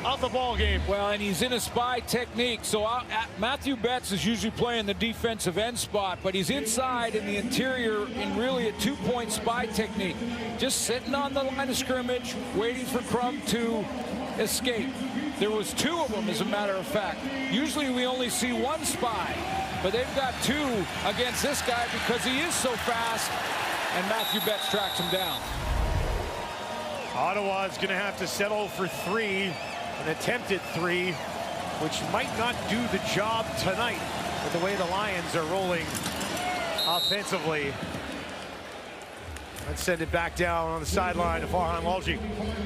of the ball game. Well, and he's in a spy technique. So Matthew Betts is usually playing the defensive end spot, but he's inside in the interior in really a 2-point spy technique. Just sitting on the line of scrimmage, waiting for Crum to escape. There was 2 of them, as a matter of fact. Usually we only see 1 spy, but they've got 2 against this guy because he is so fast, and Matthew Betts tracks him down. Ottawa is going to have to settle for 3, an attempted 3, which might not do the job tonight with the way the Lions are rolling offensively. Let's send it back down on the sideline to Farhan Lalji.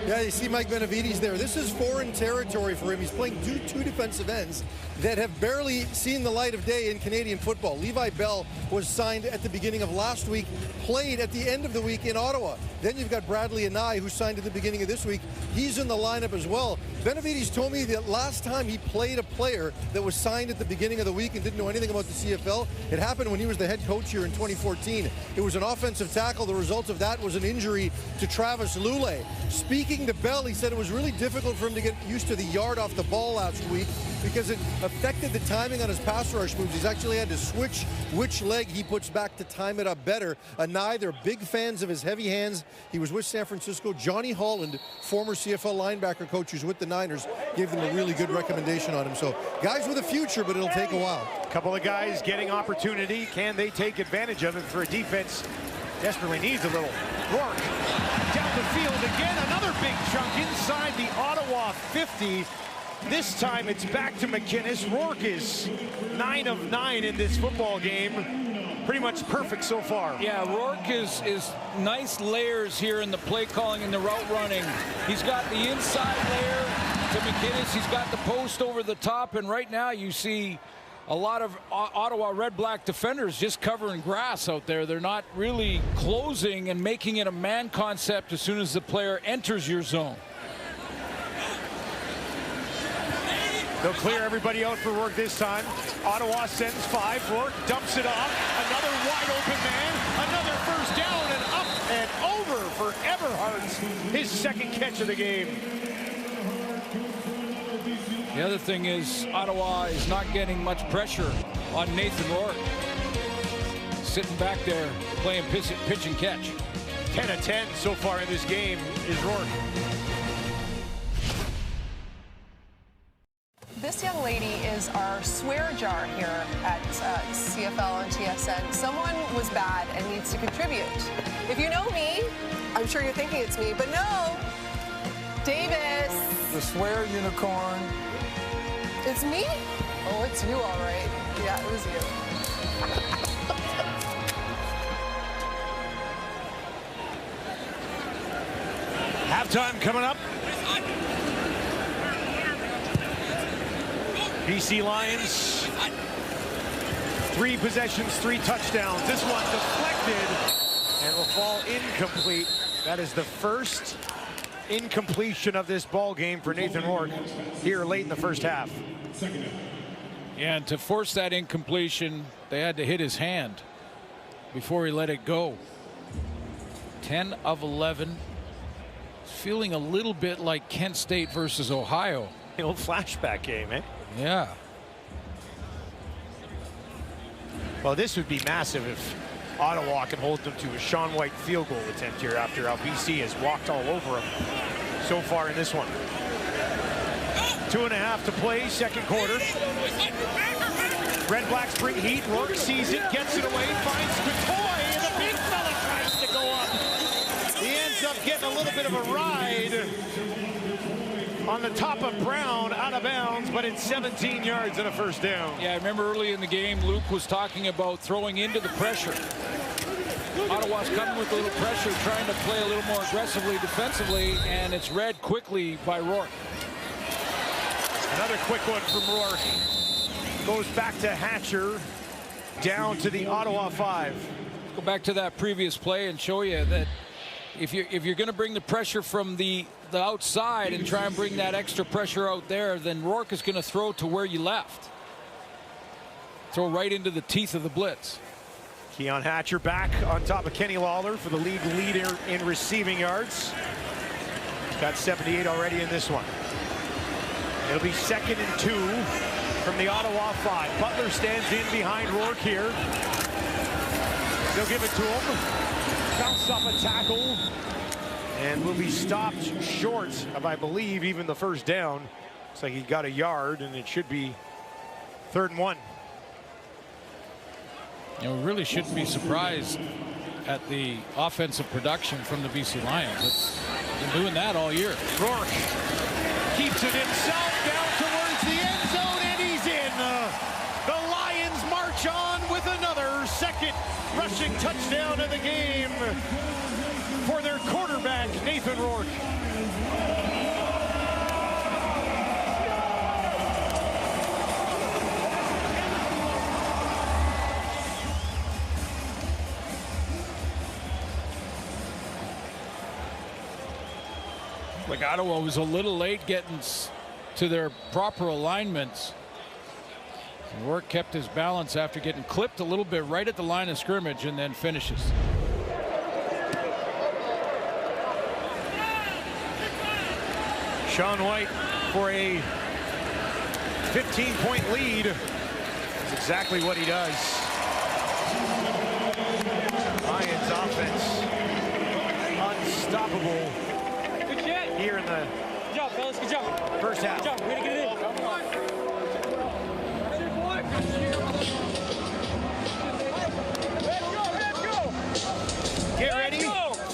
Yeah, you see Mike Benavides there. This is foreign territory for him. He's playing two defensive ends that have barely seen the light of day in Canadian football. Levi Bell was signed at the beginning of last week, played at the end of the week in Ottawa. Then you've got Bradley Anai, who signed at the beginning of this week. He's in the lineup as well. Benavides told me that last time he played a player that was signed at the beginning of the week and didn't know anything about the CFL, it happened when he was the head coach here in 2014. It was an offensive tackle. The result of that was an injury to Travis Lule. Speaking to Bell, he said it was really difficult for him to get used to the yard off the ball last week because it affected the timing on his pass rush moves. He's actually had to switch which leg he puts back to time it up better. Anai, they're big fans of his heavy hands. He was with San Francisco. Johnny Holland, former CFL linebacker coach who's with the Niners, gave them a really good recommendation on him. So guys with a future, but it'll take a while. A couple of guys getting opportunity. Can they take advantage of it for a defense desperately needs a little? Rourke down the field again. Another big chunk inside the Ottawa 50. This time it's back to McInnes. Rourke is 9 of 9 in this football game. Pretty much perfect so far. Yeah, Rourke is nice layers here in the play calling and the route running. He's got the inside layer to McInnes. He's got the post over the top, and right now you see a lot of Ottawa Red Black defenders just covering grass out there. They're not really closing and making it a man concept as soon as the player enters your zone. They'll clear everybody out for Rourke this time. Ottawa sends 5. Rourke dumps it off. Another wide open man. Another first down, and up and over for Everhart. His second catch of the game. The other thing is Ottawa is not getting much pressure on Nathan Rourke. Sitting back there playing pitch and catch. 10 of 10 so far in this game is Rourke. This young lady is our swear jar here at CFL and TSN. Someone was bad and needs to contribute. If you know me, I'm sure you're thinking it's me, but no, Davis. The swear unicorn. It's me? Oh, it's you, all right. Yeah, it was you. Halftime coming up. BC Lions, 3 possessions, 3 touchdowns. This one deflected and will fall incomplete. That is the first incompletion of this ball game for Nathan Rourke here late in the first half. Yeah, and to force that incompletion, they had to hit his hand before he let it go. 10 of 11. Feeling a little bit like Kent State versus Ohio. The old flashback game, eh? Yeah. Well, this would be massive if Ottawa can hold them to a Sean White field goal attempt here after how BC has walked all over them so far in this one. 2.5 to play, second quarter. Red Blacks bring heat. Rourke sees it, gets it away, finds Catoy, and the big fella tries to go up. He ends up getting a little bit of a ride on the top of Brown, out of bounds, but it's 17 yards and a first down. Yeah, I remember early in the game, Luke was talking about throwing into the pressure. Ottawa's coming with a little pressure, trying to play a little more aggressively defensively, and it's read quickly by Rourke. Another quick one from Rourke. Goes back to Hatcher, down to the Ottawa 5. Go back to that previous play and show you that if you're going to bring the pressure from the outside and try and bring that extra pressure out there, then Rourke is going to throw to where you left. Throw right into the teeth of the blitz. Keon Hatcher back on top of Kenny Lawler for the league leader in receiving yards. Got 78 already in this one. It'll be 2nd and 2 from the Ottawa 5. Butler stands in behind Rourke here. They'll give it to him. Bounced off a tackle and will be stopped short of, I believe, even the first down. Looks like he got a yard, and it should be 3rd and 1. You know, we really shouldn't be surprised at the offensive production from the BC Lions. It's been doing that all year. Rourke keeps it himself down towards the end zone, and he's in. The Lions march on with another second rushing touchdown of the game for their quarterback, Nathan Rourke. Like Ottawa was a little late getting to their proper alignments. Rourke kept his balance after getting clipped a little bit right at the line of scrimmage and then finishes. Sean White for a 15-point lead. That's exactly what he does. Lions offense unstoppable here in the Good job, fellas. Good job. first half. Good job. Way to get it in. Get ready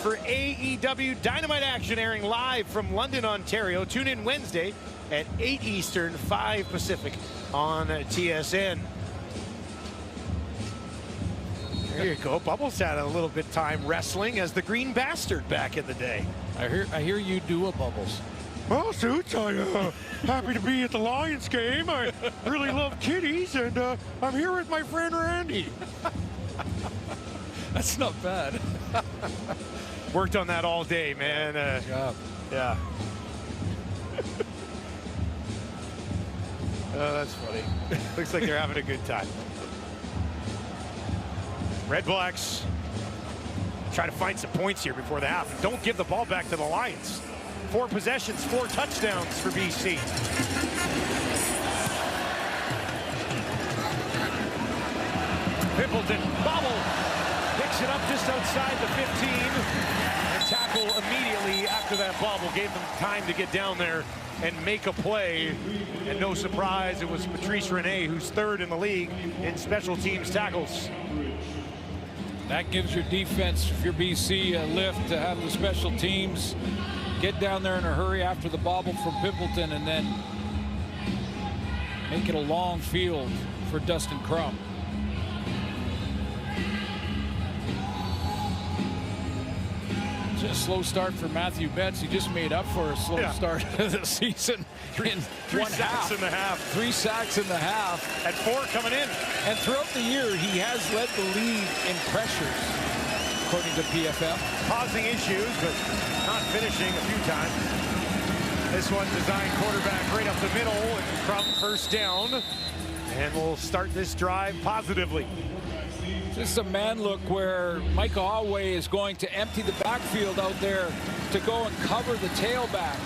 for AEW Dynamite action airing live from London, Ontario. Tune in Wednesday at 8 Eastern, 5 Pacific on TSN. There you go. Bubbles had a little bit time wrestling as the Green Bastard back in the day. I hear you do a Bubbles. Well, Suits, I'm happy to be at the Lions game. I really love kitties, and I'm here with my friend Randy. That's not bad. Worked on that all day, man. Good job. Yeah. Oh, that's funny. Looks like they're having a good time. Red Blacks try to find some points here before the half. Don't give the ball back to the Lions. 4 possessions, 4 touchdowns for BC. Pimpleton, bobble, picks it up just outside the 15. And tackle immediately after that bobble. Gave them time to get down there and make a play. And no surprise, it was Patrice Rene, who's 3rd in the league in special teams tackles. That gives your defense, if you're BC, a lift to have the special teams get down there in a hurry after the bobble from Pimpleton and then Make it a long field for Dustin Crum. Just a slow start for Matthew Betts. He just made up for a slow start of the season. Three sacks in the half. 3 sacks in the half. At 4 coming in. And throughout the year, he has led the league in pressures, according to PFF. Causing issues, but not finishing a few times. This one designed quarterback right up the middle, and Crum first down. And we'll start this drive positively. This is a man look where Micah Alway is going to empty the backfield out there to go and cover the tailback.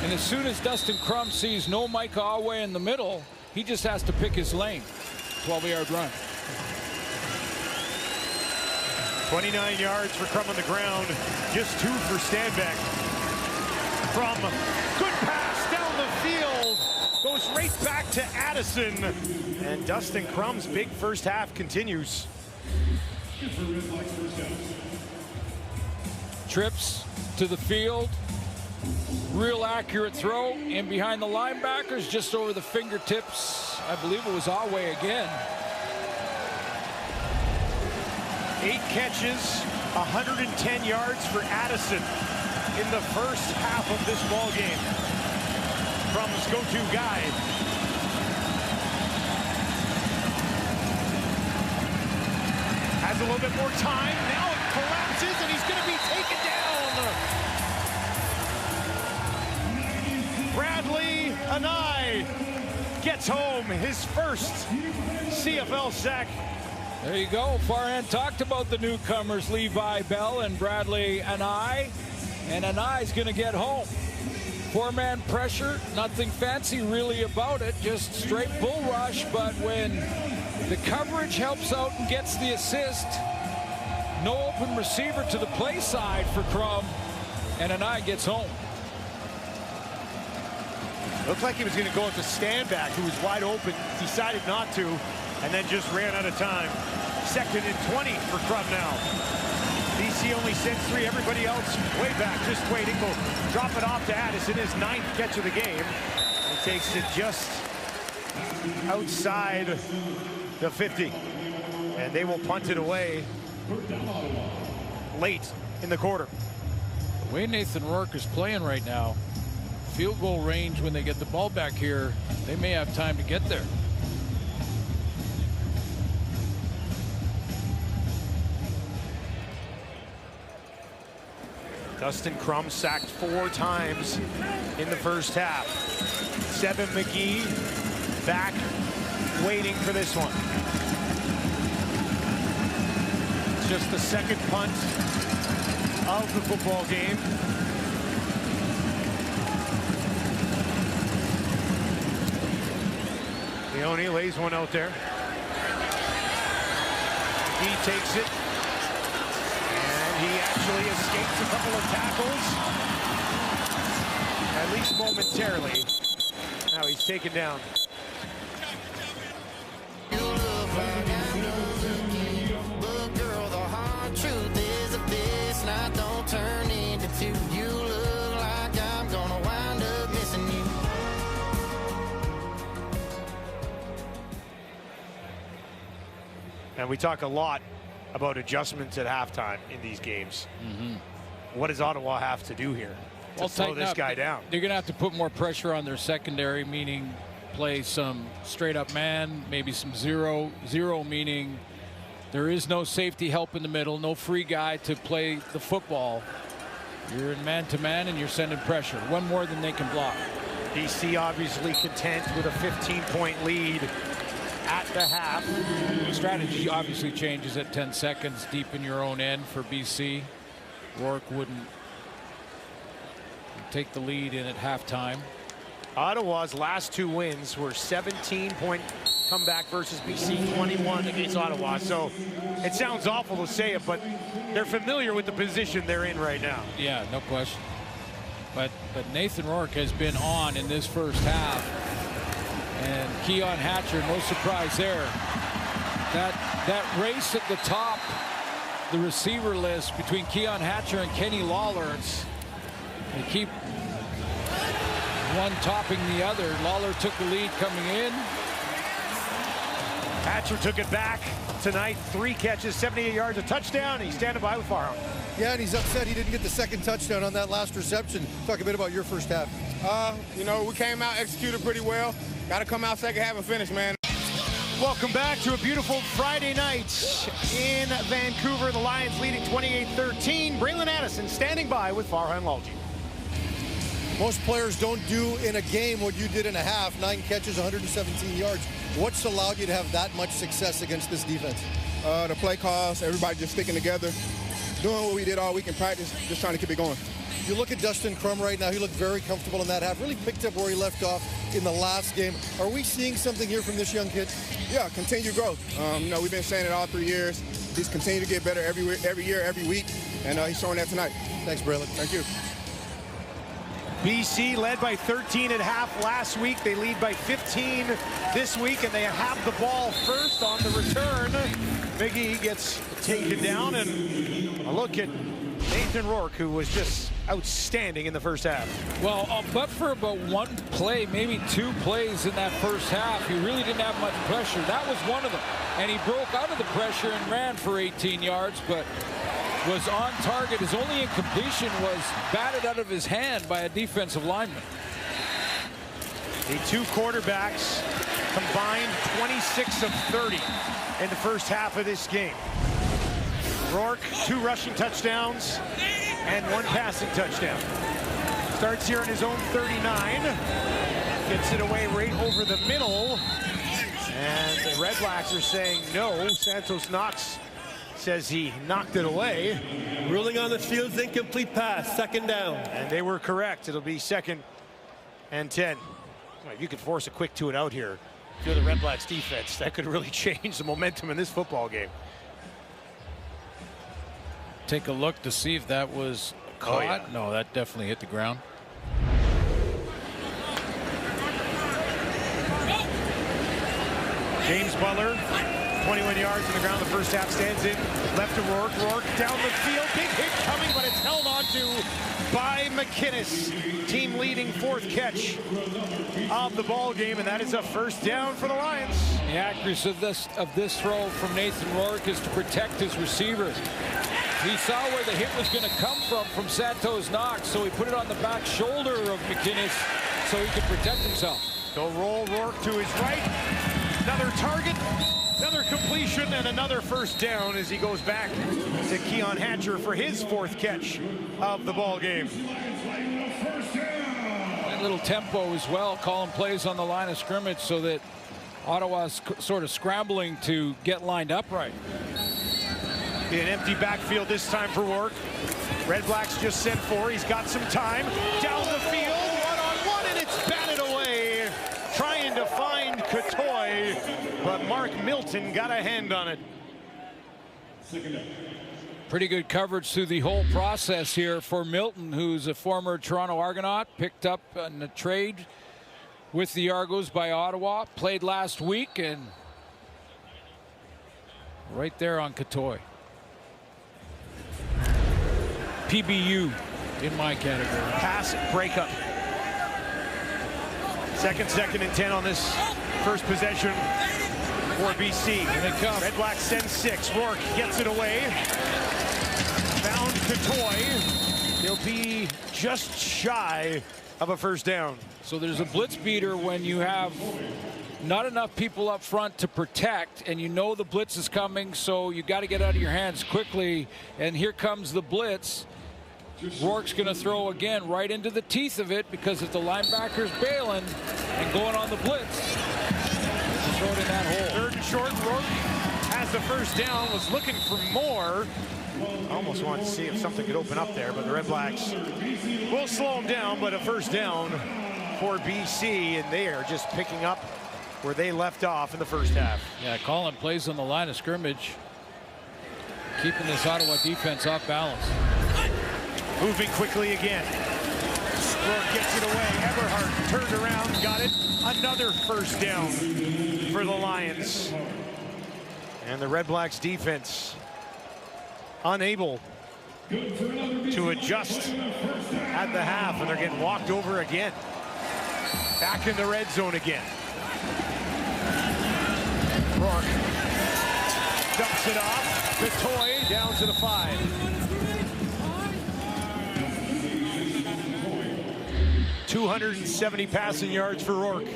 And as soon as Dustin Crum sees no Micah Alway in the middle, he just has to pick his lane. 12-yard run. 29 yards for Crum on the ground, just 2 for Stanback. Crum, good pass down the field, goes right back to Addison. And Dustin Crum's big first half continues. Trips to the field, real accurate throw in behind the linebackers, just over the fingertips. I believe it was Alway again. 8 catches, 110 yards for Addison in the first half of this ball game. Crum's go-to guy. Has a little bit more time. Now it collapses, and he's going to be taken down. Bradley Anai gets home his first CFL sack. There you go. Farhan talked about the newcomers, Levi Bell and Bradley Anai. And Anai's going to get home. 4-man pressure, nothing fancy really about it, just straight bull rush. But when the coverage helps out and gets the assist, no open receiver to the play side for Crum, and Anai gets home. Looked like he was going to go with the Stanback, who was wide open, decided not to, and then just ran out of time. 2nd and 20 for Crum now. BC only sends 3. Everybody else way back, just waiting. Will drop it off to Addison, his 9th catch of the game. He takes it just outside the 50. And they will punt it away late in the quarter. The way Nathan Rourke is playing right now, field goal range when they get the ball back here, they may have time to get there. Dustin Crum sacked 4 times in the first half. Seven McGee back, waiting for this one. It's just the 2nd punt of the football game. Leone lays one out there. He takes it. He actually escapes a couple of tackles, at least momentarily. Now he's taken down. You look like I'm losing you, but girl, the hard truth is that this night don't turn into 2. You look like I'm gonna wind up missing you. And we talk a lot about adjustments at halftime in these games. What does Ottawa have to do here to slow this guy down? They're going to have to put more pressure on their secondary, meaning play some straight up man, maybe some zero meaning there is no safety help in the middle, no free guy to play the football. You're in man-to-man and you're sending pressure. One more than they can block. BC obviously content with a 15-point lead at the half. The strategy obviously changes at 10 seconds deep in your own end for BC. Rourke wouldn't take the lead in at halftime. Ottawa's last 2 wins were 17-point comeback versus BC, 21 against Ottawa. So it sounds awful to say it, but they're familiar with the position they're in right now. Yeah, no question. But Nathan Rourke has been on in this first half. And Keon Hatcher, no surprise there. That race at the top, the receiver list between Keon Hatcher and Kenny Lawler, they keep one topping the other. Lawler took the lead coming in. Hatcher took it back tonight. 3 catches, 78 yards, a touchdown. He's standing by with Farham. Yeah, and he's upset he didn't get the second touchdown on that last reception. Talk a bit about your first half. You know, we came out, executed pretty well. Got to come out second half and finish, man. Welcome back to a beautiful Friday night in Vancouver. The Lions leading 28-13. Braylon Addison standing by with Farhan Lalji. Most players don't do in a game what you did in a half. 9 catches, 117 yards. What's allowed you to have that much success against this defense? The play calls, everybody just sticking together, doing what we did all week in practice, just trying to keep it going. You look at Dustin Crum right now. He looked very comfortable in that half. Really picked up where he left off in the last game. Are we seeing something here from this young kid? Yeah, continued growth. You know, we've been saying it all 3 years. He's continued to get better every year, every week, and he's showing that tonight. Thanks, Braylon. Thank you. BC led by 13 at half last week. They lead by 15 this week, and they have the ball first on the return. Miggy gets taken down, and a look at Nathan Rourke, who was just outstanding in the first half. Well, but for about 1 play, maybe 2 plays in that first half, he really didn't have much pressure. That was one of them. And he broke out of the pressure and ran for 18 yards, but was on target. His only incompletion was batted out of his hand by a defensive lineman. The 2 quarterbacks combined 26 of 30 in the first half of this game. Rourke, 2 rushing touchdowns and 1 passing touchdown. Starts here in his own 39. Gets it away right over the middle. And the REDBLACKS are saying no. Santos Knox says he knocked it away. Ruling on the field's incomplete pass, second down. And they were correct. It'll be 2nd and 10. Well, you could force a quick 2-and-out here. If you're the REDBLACKS defense, that could really change the momentum in this football game. Take a look to see if that was caught. Oh, yeah. No, that definitely hit the ground. James Butler, 21 yards on the ground. The first half, stands in left to Rourke. Rourke down the field. Big hit coming, but it's held on to by McInnes. Team leading 4th catch of the ball game, and that is a first down for the Lions. The accuracy of this throw from Nathan Rourke is to protect his receiver. He saw where the hit was going to come from Santos Knox, so he put it on the back shoulder of McInnes so he could protect himself. So roll Rourke to his right. Another target, another completion, and another first down as he goes back to Keon Hatcher for his 4th catch of the ball game. That little tempo as well, calling plays on the line of scrimmage so that Ottawa's sort of scrambling to get lined up right. An empty backfield this time for Rourke. REDBLACKS just sent 4. He's got some time. Down the field, 1-on-1, and it's batted away. Trying to find Catoy, but Mark Milton got a hand on it. Pretty good coverage through the whole process here for Milton, who's a former Toronto Argonaut, picked up in a trade with the Argos by Ottawa, played last week, and right there on Catoy. PBU in my category. Pass breakup. Second and 10 on this first possession for BC. REDBLACKS sends 6. Rourke gets it away. Found Catoy. They'll be just shy of a first down. So there's a blitz beater when you have not enough people up front to protect, and you know the blitz is coming, so you got to get out of your hands quickly. And here comes the blitz. Rourke's going to throw again right into the teeth of it, because if the linebacker's bailing and going on the blitz, throw it in that hole. 3rd and short. Rourke has the first down, was looking for more. I almost wanted to see if something could open up there, but the REDBLACKS will slow him down, but a first down for BC, and they are just picking up where they left off in the first half. Yeah, calling plays on the line of scrimmage, keeping this Ottawa defense off balance. Moving quickly again. Rourke gets it away. Eberhardt turned around, got it. Another first down for the Lions. And the REDBLACKS defense unable to adjust at the half, and they're getting walked over again. Back in the red zone again. Rourke dumps it off. The toy down to the 5. 270 passing yards for Rourke.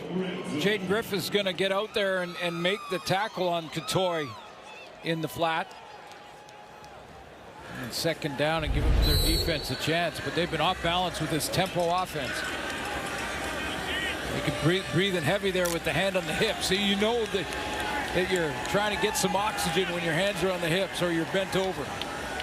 Jaden Griffith's going to get out there and make the tackle on Katoy in the flat. And second down and give their defense a chance. But they've been off balance with this tempo offense. You can breathe in heavy there with the hand on the hip. So you know that you're trying to get some oxygen when your hands are on the hips or you're bent over.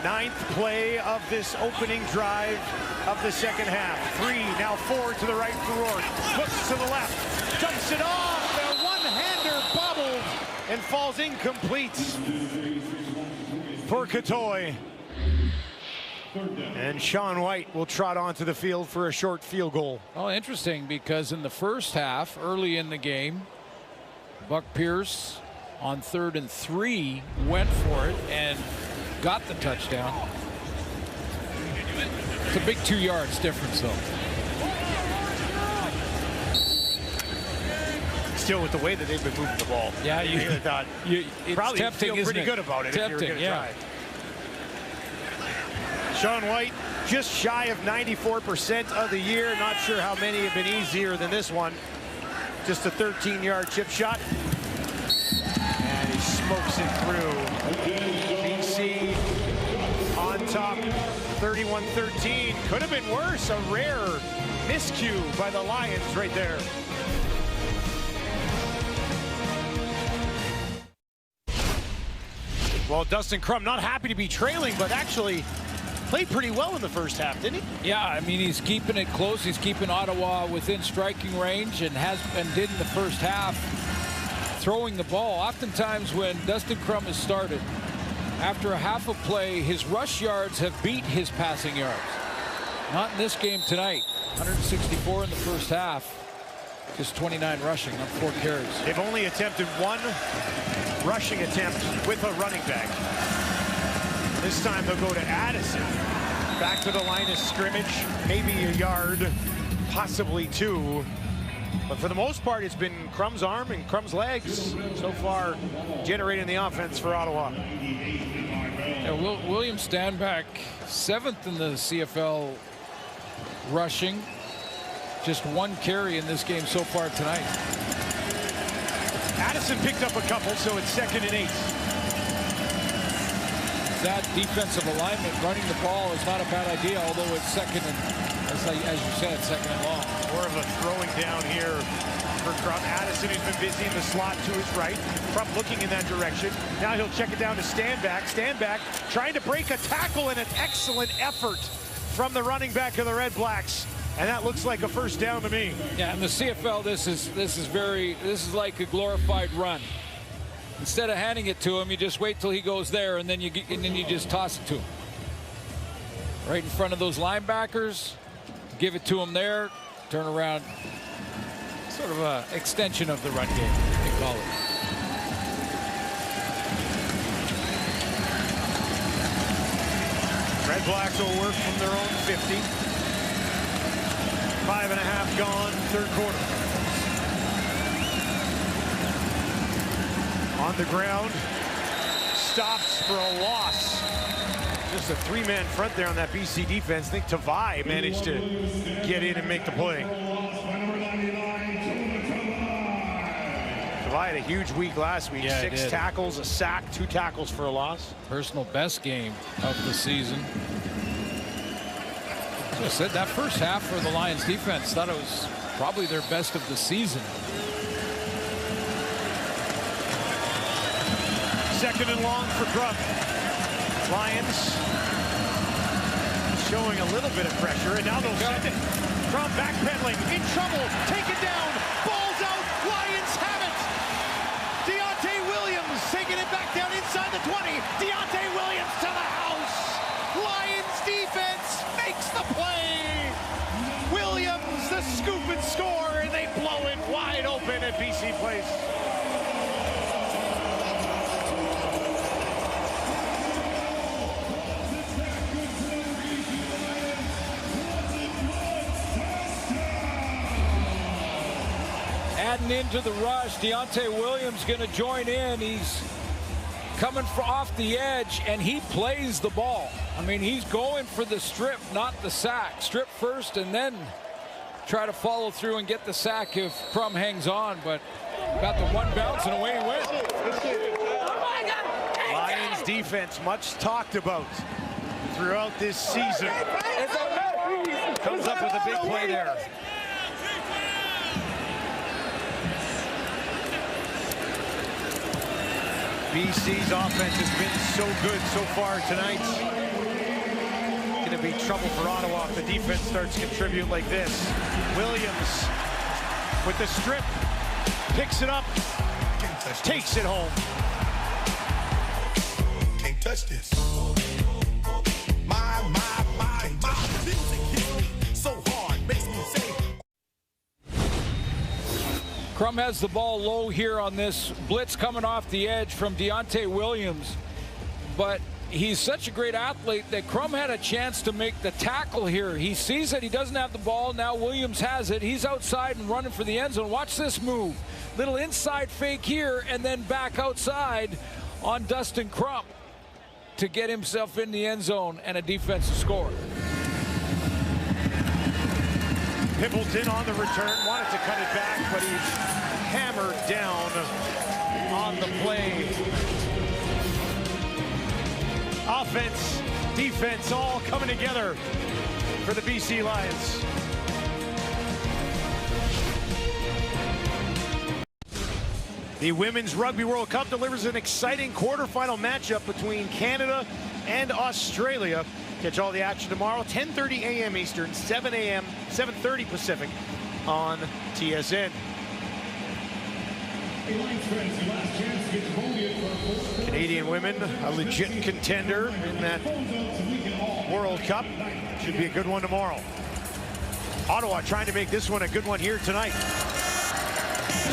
9th play of this opening drive of the second half. 3, now 4 to the right for Rourke. Hooks to the left. Dumps it off. The one-hander bobbled and falls incomplete for Katoy. And Sean White will trot onto the field for a short field goal. Oh, interesting, because in the first half, early in the game, Buck Pierce on 3rd and 3 went for it and got the touchdown. It's a big 2 yards difference, though. Still, with the way that they've been moving the ball, yeah, you thought it's probably tempting, feel pretty isn't it? good about it Tempting, if you were going to yeah. try. Sean White just shy of 94% of the year. Not sure how many have been easier than this one. Just a 13-yard chip shot. And he smokes it through. BC on top, 31-13. Could have been worse. A rare miscue by the Lions right there. Well, Dustin Crum not happy to be trailing, but actually played pretty well in the first half, didn't he? Yeah, I mean, he's keeping it close. He's keeping Ottawa within striking range and did in the first half, throwing the ball. Oftentimes when Dustin Crum has started, after a half of play, his rush yards have beat his passing yards. Not in this game tonight. 164 in the first half. Just 29 rushing on 4 carries. They've only attempted 1 rushing attempt with a running back. This time they'll go to Addison. Back to the line of scrimmage, maybe a yard, possibly 2. But for the most part, it's been Crum's arm and Crum's legs so far generating the offense for Ottawa. Yeah, William Stanback, 7th in the CFL rushing. Just 1 carry in this game so far tonight. Addison picked up a couple, so it's 2nd and 8. That defensive alignment, running the ball is not a bad idea, although it's 2nd and, as you said, 2nd and long. More of a throwing down here for Crum. Addison, who's been busy in the slot to his right. Crum looking in that direction. Now he'll check it down to Stanback. Stanback trying to break a tackle, and an excellent effort from the running back of the Red Blacks. And that looks like a first down to me. Yeah, in the CFL, this is like a glorified run. Instead of handing it to him, you just wait till he goes there, and then you just toss it to him. Right in front of those linebackers, give it to him there, turn around. Sort of an extension of the run game, they call it. Red Blacks will work from their own 50. 5.5 gone, 3rd quarter. On the ground, stops for a loss. Just a 3-man front there on that BC defense. I think Tavai managed to get in and make the play. Tavai had a huge week last week. Yeah, 6 tackles, a sack, 2 tackles for a loss. Personal best game of the season. As I said, that first half for the Lions defense, thought it was probably their best of the season. 2nd and long for Crum. Lions showing a little bit of pressure, and now they'll send it. Crum backpedaling, in trouble, taken down, balls out, Lions have it! Deontay Williams taking it back down inside the 20. Deontay Williams to the house! Lions defense makes the play! Williams, the scoop and score, and they blow it wide open at BC Place. adding into the rush. Deontay Williams going to join in. He's coming off the edge, and he plays the ball. I mean, he's going for the strip, not the sack. Strip first and then try to follow through and get the sack if Crum hangs on, but got the one bounce and away he went. Lions defense, much talked about throughout this season. Comes up with a big play there. BC's offense has been so good so far tonight. Going to be trouble for Ottawa if the defense starts to contribute like this. Williams with the strip, picks it up, takes it home. Can't touch this. My music hits me so hard, makes me say. Crum has the ball low here on this blitz coming off the edge from Deontay Williams, but he's such a great athlete that Crum had a chance to make the tackle here. He sees that he doesn't have the ball. Now Williams has it. He's outside and running for the end zone. Watch this move. Little inside fake here and then back outside on Dustin Crum to get himself in the end zone and a defensive score. Pimpleton on the return, wanted to cut it back, but he's hammered down on the play. Offense, defense, all coming together for the BC Lions. The Women's Rugby World Cup delivers an exciting quarterfinal matchup between Canada and Australia. Catch all the action tomorrow, 10:30 a.m. Eastern, 7 a.m., 7:30 Pacific on TSN. Canadian women, a legit contender in that World Cup. Should be a good one tomorrow. Ottawa trying to make this one a good one here tonight.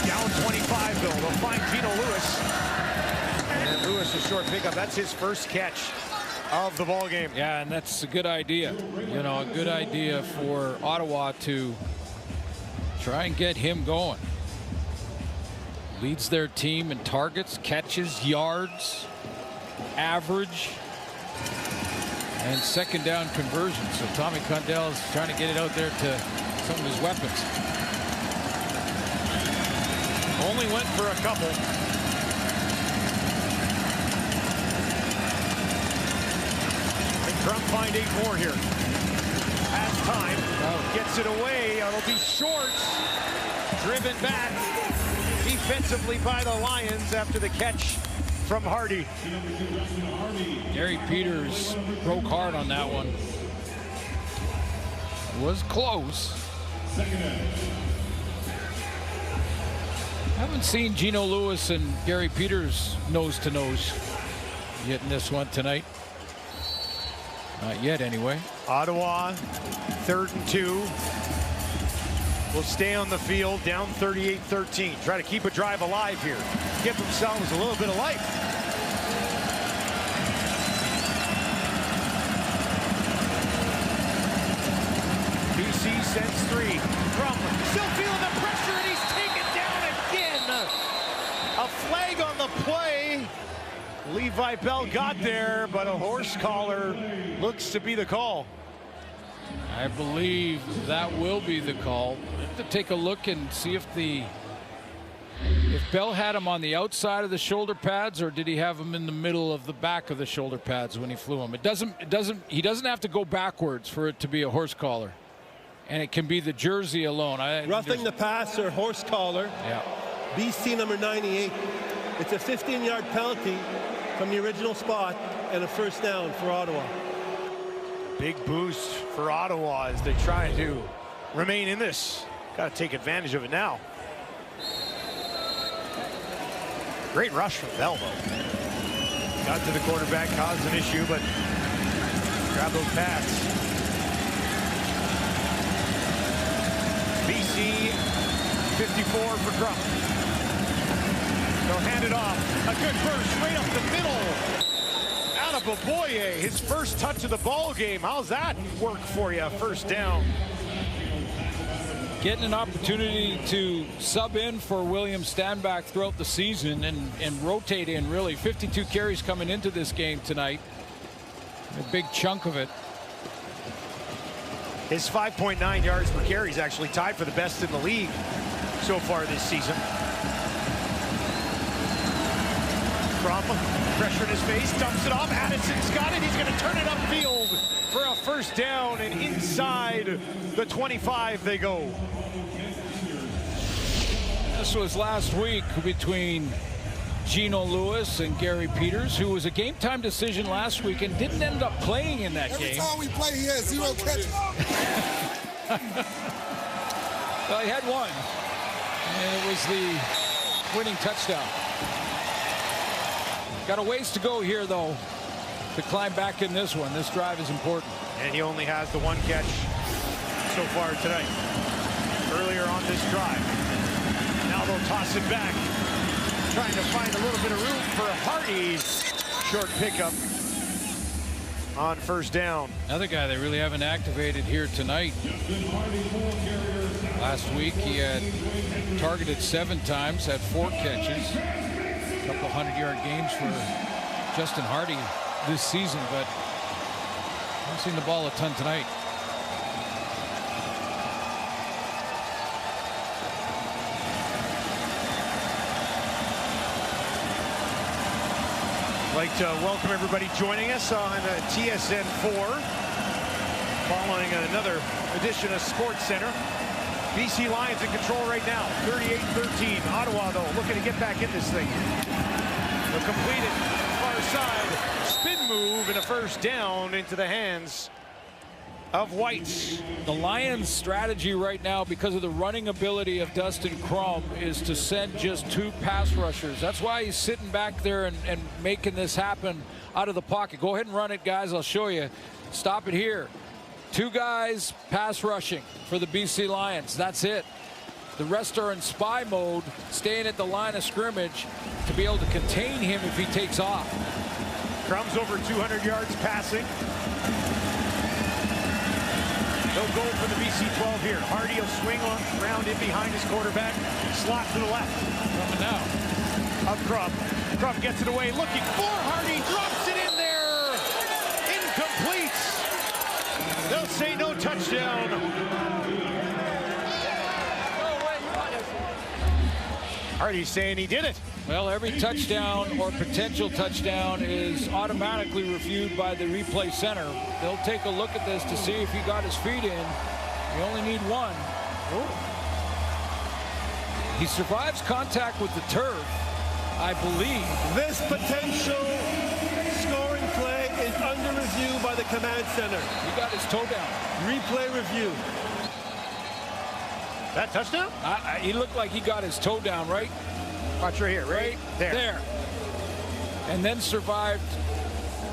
Down 25, though. They'll find Gino Lewis. And Lewis, a short pickup. That's his first catch of the ball game. Yeah, and that's a good idea. You know, a good idea for Ottawa to try and get him going. Leads their team in targets, catches, yards, average, and second down conversion. So Tommy Condell is trying to get it out there to some of his weapons. Only went for a couple. Crum find 8 more here. Has time. Gets it away. It'll be short. Driven back defensively by the Lions after the catch from Hardy. Gary Peters broke hard on that one. It was close. Haven't seen Gino Lewis and Gary Peters nose to nose yet in this one tonight. Not yet, anyway. Ottawa, 3rd and 2. Will stay on the field, down 38-13. Try to keep a drive alive here. Give themselves a little bit of life. BC sends 3. Crum still feeling the pressure, and he's taken down again. A flag on the play. Levi Bell got there, but a horse collar looks to be the call. I believe that will be the call. We have to take a look and see if Bell had him on the outside of the shoulder pads, or did he have him in the middle of the back of the shoulder pads when he flew him. He doesn't have to go backwards for it to be a horse collar, and it can be the jersey alone. Roughing the passer, horse collar. Yeah. BC number 98. It's a 15-yard penalty from the original spot and a first down for Ottawa. Big boost for Ottawa as they try to remain in this. Got to take advantage of it now. Great rush from Bell, though. Got to the quarterback, caused an issue, but grab those pads. BC 54 for Crum. They'll hand it off. A good burst right up the middle. Out of Boboye, his first touch of the ball game. How's that work for you? First down. getting an opportunity to sub in for William Stanback throughout the season and rotate in, really. 52 carries coming into this game tonight. A big chunk of it. His 5.9 yards per carry is actually tied for the best in the league so far this season. From pressure in his face, dumps it off. Addison's got it. He's going to turn it upfield for a first down, and inside the 25 they go. This was last week between Geno Lewis and Gary Peters, who was a game-time decision last week and didn't end up playing in that game. Every time we play, he has 0 catches. Well, he had one, and it was the winning touchdown. Got a ways to go here, though, to climb back in this one. This drive is important. And he only has the one catch so far tonight. Earlier on this drive. Now they'll toss it back. Trying to find a little bit of room for Hardy's short pickup on first down. Another guy they really haven't activated here tonight. Last week he had targeted 7 times, had 4 catches. A couple 100-yard games for Justin Hardy this season, but I've seen the ball a ton tonight. I'd like to welcome everybody joining us on TSN 4 following another edition of Sports Center. BC Lions in control right now, 38-13. Ottawa, though, looking to get back in this thing. They'll complete it far side. Spin move and a first down into the hands of White. The Lions' strategy right now, because of the running ability of Dustin Crum, is to send just 2 pass rushers. That's why he's sitting back there and making this happen out of the pocket. Go ahead and run it, guys. I'll show you. Stop it here. 2 guys pass rushing for the BC Lions. That's it. The rest are in spy mode, staying at the line of scrimmage to be able to contain him if he takes off. Crum's over 200 yards passing. They'll go for the BC 12 here. Hardy will swing around in behind his quarterback. Slot to the left. Coming now. Up Crum. Crum gets it away. Looking for Hardy. Drops it in there. Incomplete. They'll say no touchdown. Hardy's saying he did it. Well, every touchdown or potential touchdown is automatically reviewed by the replay center. They'll take a look at this to see if he got his feet in. You only need 1. He survives contact with the turf, I believe. This potential scoring play is under review by the command center. He got his toe down. Replay review. That touchdown? He looked like he got his toe down, right? Watch right here, right there. And then survived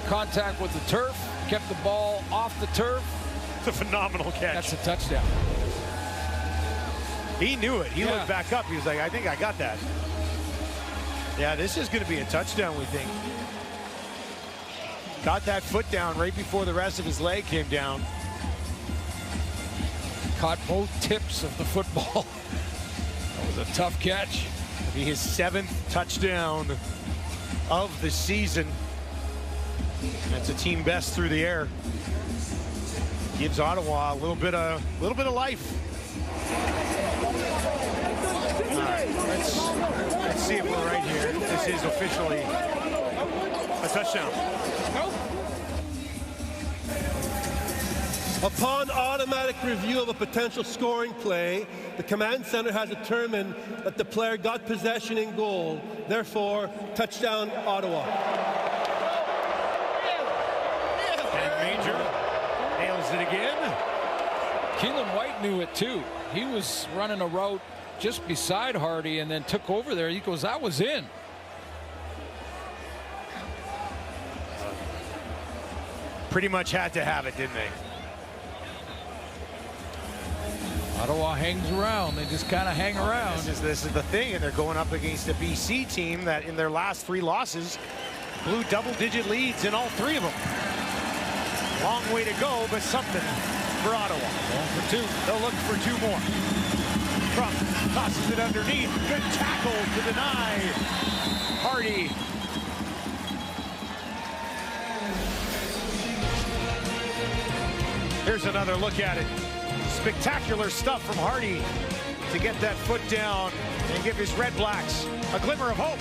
contact with the turf, kept the ball off the turf. It's a phenomenal catch. That's a touchdown. He knew it. He looked back up. He was like, I think I got that. Yeah, this is going to be a touchdown, we think. Got that foot down right before the rest of his leg came down. Caught both tips of the football. That was a tough catch. Be his 7th touchdown of the season. That's a team best through the air. Gives Ottawa a little bit of life. All right, let's see if we're right here. This is officially a touchdown. Upon automatic review of a potential scoring play, the command center has determined that the player got possession in goal. Therefore, touchdown Ottawa. And Major nails it again. Keelan White knew it too. He was running a route just beside Hardy and then took over there. He goes, that was in. Pretty much had to have it, didn't they? Ottawa hangs around. They just kind of hang around. This is the thing, and they're going up against a BC team that in their last 3 losses blew double-digit leads in all 3 of them. Long way to go, but something for Ottawa. 1 for 2. They'll look for 2 more. Crump tosses it underneath. Good tackle to deny. Hardy. Here's another look at it. Spectacular stuff from Hardy to get that foot down and give his Red Blacks a glimmer of hope.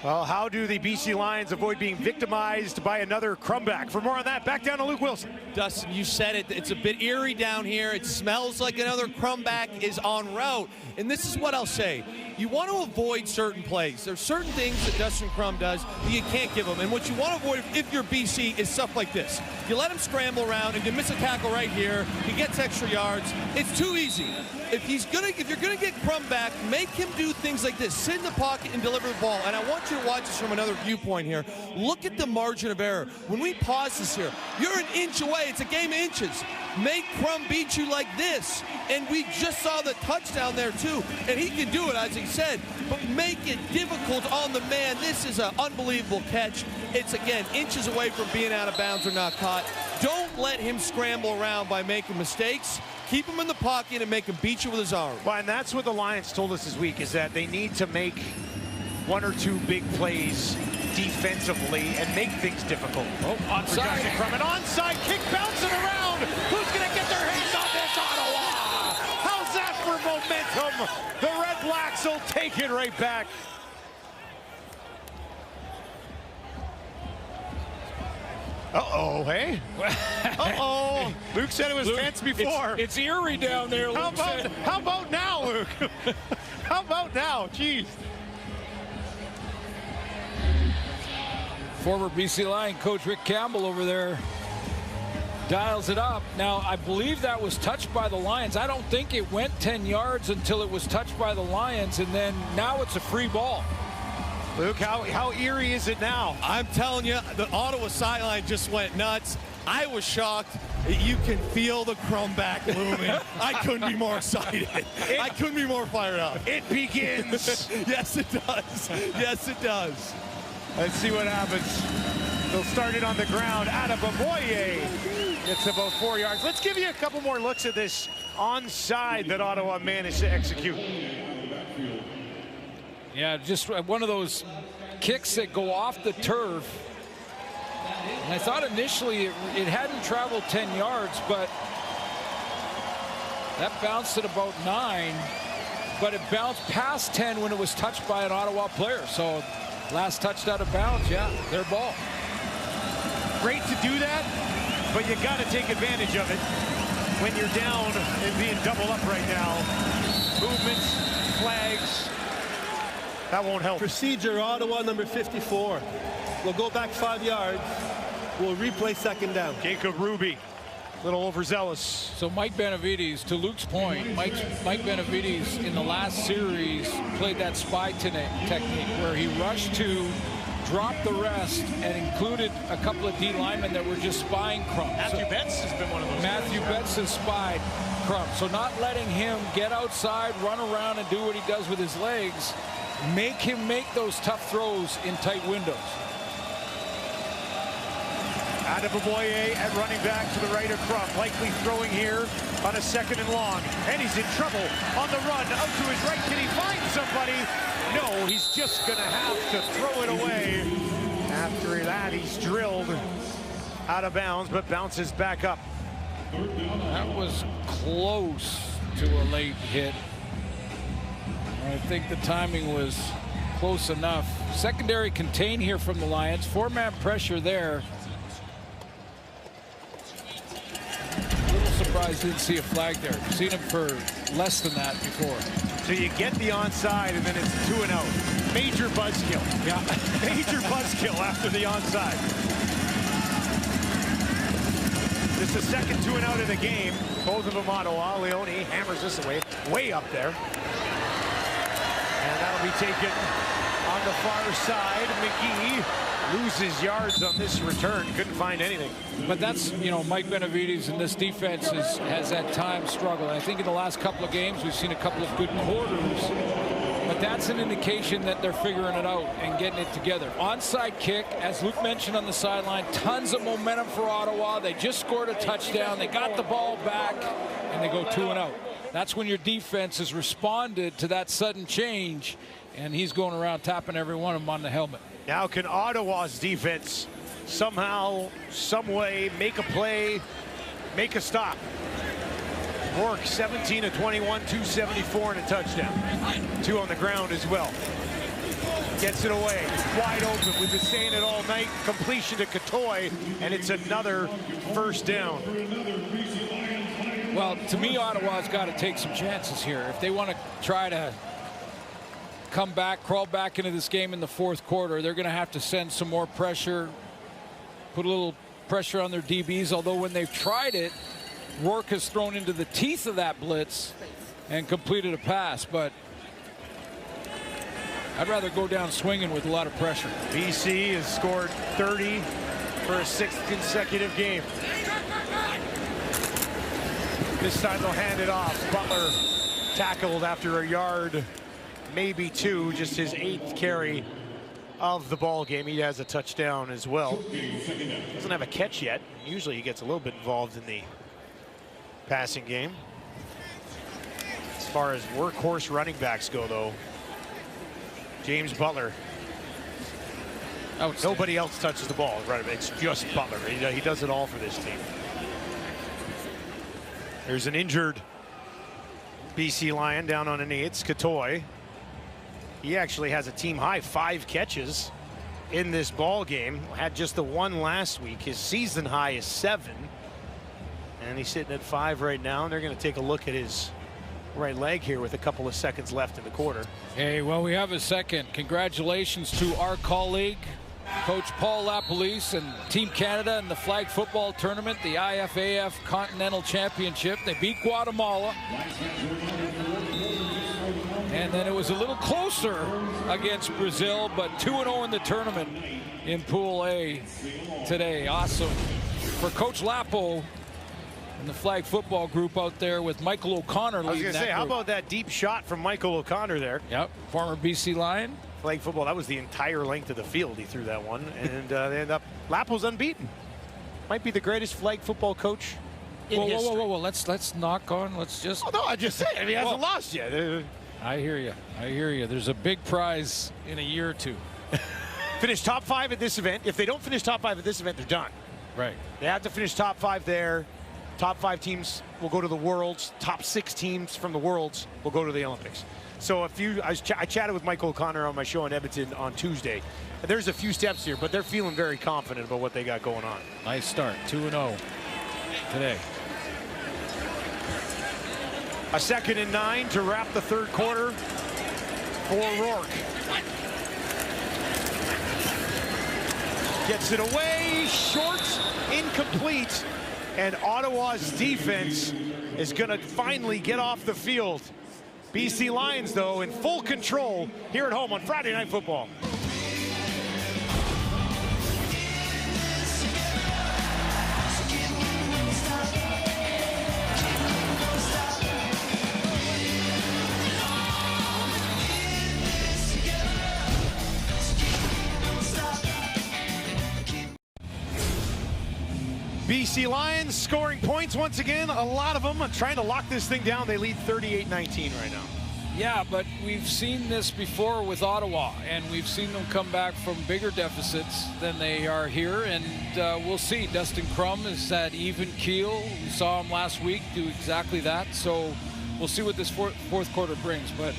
Well, how do the BC Lions avoid being victimized by another crumback? For more on that, back down to Luke Wilson. Dustin, you said it. It's a bit eerie down here. It smells like another crumback is en route. And this is what I'll say. You want to avoid certain plays. There's certain things that Dustin Crum does that you can't give him. And what you want to avoid if you're BC is stuff like this. You let him scramble around and you miss a tackle right here. He gets extra yards. It's too easy. If you're gonna get Crum back, make him do things like this. Sit in the pocket and deliver the ball. And I want you to watch this from another viewpoint here. Look at the margin of error. When we pause this here, you're an inch away. It's a game of inches. Make Crum beat you like this. And we just saw the touchdown there too. And he can do it, as he said, but make it difficult on the man. This is an unbelievable catch. It's, again, inches away from being out of bounds or not caught. Don't let him scramble around by making mistakes. Keep him in the pocket and make him beat you with his arm. Well, and that's what the Lions told us this week, is that they need to make one or two big plays defensively and make things difficult. Oh, onside. From an onside kick bouncing around. Who's going to get their hands on this? Ottawa! How's that for momentum? The Red Blacks will take it right back. Uh-oh, hey? Uh-oh. Luke said it was Luke, tense before. It's eerie down there, Luke. How about now, Luke? How about now? Jeez. Former BC Lion coach Rick Campbell over there dials it up. Now, I believe that was touched by the Lions. I don't think it went 10 yards until it was touched by the Lions, and then now it's a free ball. Luke, how eerie is it now? I'm telling you, the Ottawa sideline just went nuts. I was shocked. You can feel the crumback looming. I couldn't be more excited. I couldn't be more fired up. It begins. Yes, it does. Yes, it does. Let's see what happens. They'll start it on the ground. Adeboboye gets about 4 yards. Let's give you a couple more looks at this onside that Ottawa managed to execute. Yeah, just one of those kicks that go off the turf. And I thought initially it hadn't traveled 10 yards, but that bounced at about 9. But it bounced past 10 when it was touched by an Ottawa player. So last touched out of bounds, yeah, their ball. Great to do that, but you got to take advantage of it when you're down and being doubled up right now. Movements, flags. That won't help. Procedure, Ottawa, number 54. We'll go back 5 yards. We'll replay second down. Jacob Ruby, a little overzealous. So Mike Benavides, to Luke's point, Mike Benavides in the last series played that spy technique where he rushed to drop the rest and included a couple of D linemen that were just spying Crum. Matthew Betts has been one of those. Matthew Betts has spied Crum. So not letting him get outside, run around, and do what he does with his legs. Make him make those tough throws in tight windows. Adeboboye at running back to the right of Crum, likely throwing here on a 2nd and long. And he's in trouble on the run, out to his right. Can he find somebody? No, he's just going to have to throw it away. After that, he's drilled out of bounds, but bounces back up. That was close to a late hit. I think the timing was close enough. Secondary contain here from the Lions. 4-man pressure there. A little surprised didn't see a flag there. Seen him for less than that before. So you get the onside, and then it's 2-0. Major buzzkill. Yeah, major buzzkill after the onside. This is the second 2-0 of the game. Both of them Ottawa. Leone hammers this away, way up there. And that'll be taken on the far side. McGee loses yards on this return. Couldn't find anything. But that's, you know, Mike Benavides and this defense has at times struggled. I think in the last couple of games we've seen a couple of good quarters. But but that's an indication that they're figuring it out and getting it together. Onside kick, as Luke mentioned on the sideline, tons of momentum for Ottawa. They just scored a touchdown. They got the ball back, and they go 2 and out. That's when your defense has responded to that sudden change, and he's going around tapping every one of them on the helmet. Now can Ottawa's defense somehow, some way, make a play, make a stop? Rourke 17 of 21, 274 and a touchdown. 2 on the ground as well. Gets it away, wide open. We've been saying it all night. Completion to Katoy, and it's another first down. Well, to me, Ottawa's got to take some chances here. If they want to try to come back, crawl back into this game in the fourth quarter, they're going to have to send some more pressure, put a little pressure on their DBs, although when they've tried it, Rourke has thrown into the teeth of that blitz and completed a pass, but I'd rather go down swinging with a lot of pressure. BC has scored 30 for a 6th consecutive game. This time they'll hand it off. Butler tackled after a yard, maybe 2, just his 8th carry of the ball game. He has a touchdown as well. Doesn't have a catch yet. Usually he gets a little bit involved in the passing game. As far as workhorse running backs go, though, James Butler. Nobody else touches the ball. Right, it's just Butler. He does it all for this team. There's an injured BC Lion down on a knee. It's Katoy. He actually has a team high 5 catches in this ball game. Had just the 1 last week. His season high is 7. And he's sitting at 5 right now, and they're going to take a look at his right leg here with a couple of seconds left in the quarter. Hey, well, we have a second. Congratulations to our colleague, Coach Paul LaPolice and Team Canada in the flag football tournament, the IFAF Continental Championship. They beat Guatemala. And then it was a little closer against Brazil, but 2-0 in the tournament in Pool A today. Awesome for Coach Lapo and the flag football group out there with Michael O'Connor leading that group. I was going to say, how about that deep shot from Michael O'Connor there? Yep, former BC Lion. Flag football, that was the entire length of the field. He threw that one, and they end up, Lapo's unbeaten. Might be the greatest flag football coach in history. Whoa, let's knock on, let's just. Oh, no, I just said, he hasn't lost yet. I hear you. There's a big prize in a year or 2. Finish top 5 at this event. If they don't finish top 5 at this event, they're done. Right. They have to finish top 5 there. Top 5 teams will go to the Worlds. Top 6 teams from the Worlds will go to the Olympics. So I chatted with Michael O'Connor on my show in Edmonton on Tuesday. There's a few steps here, but they're feeling very confident about what they got going on. Nice start, 2-0 today. A 2nd and 9 to wrap the third quarter for Rourke. Gets it away, short, incomplete. And Ottawa's defense is going to finally get off the field. BC Lions, though, in full control here at home on Friday Night Football. BC Lions scoring points once again, a lot of them trying to lock this thing down. They lead 38-19 right now. Yeah, but we've seen this before with Ottawa, and we've seen them come back from bigger deficits than they are here, and we'll see. Dustin Crum is at even keel. We saw him last week do exactly that, so we'll see what this fourth quarter brings, but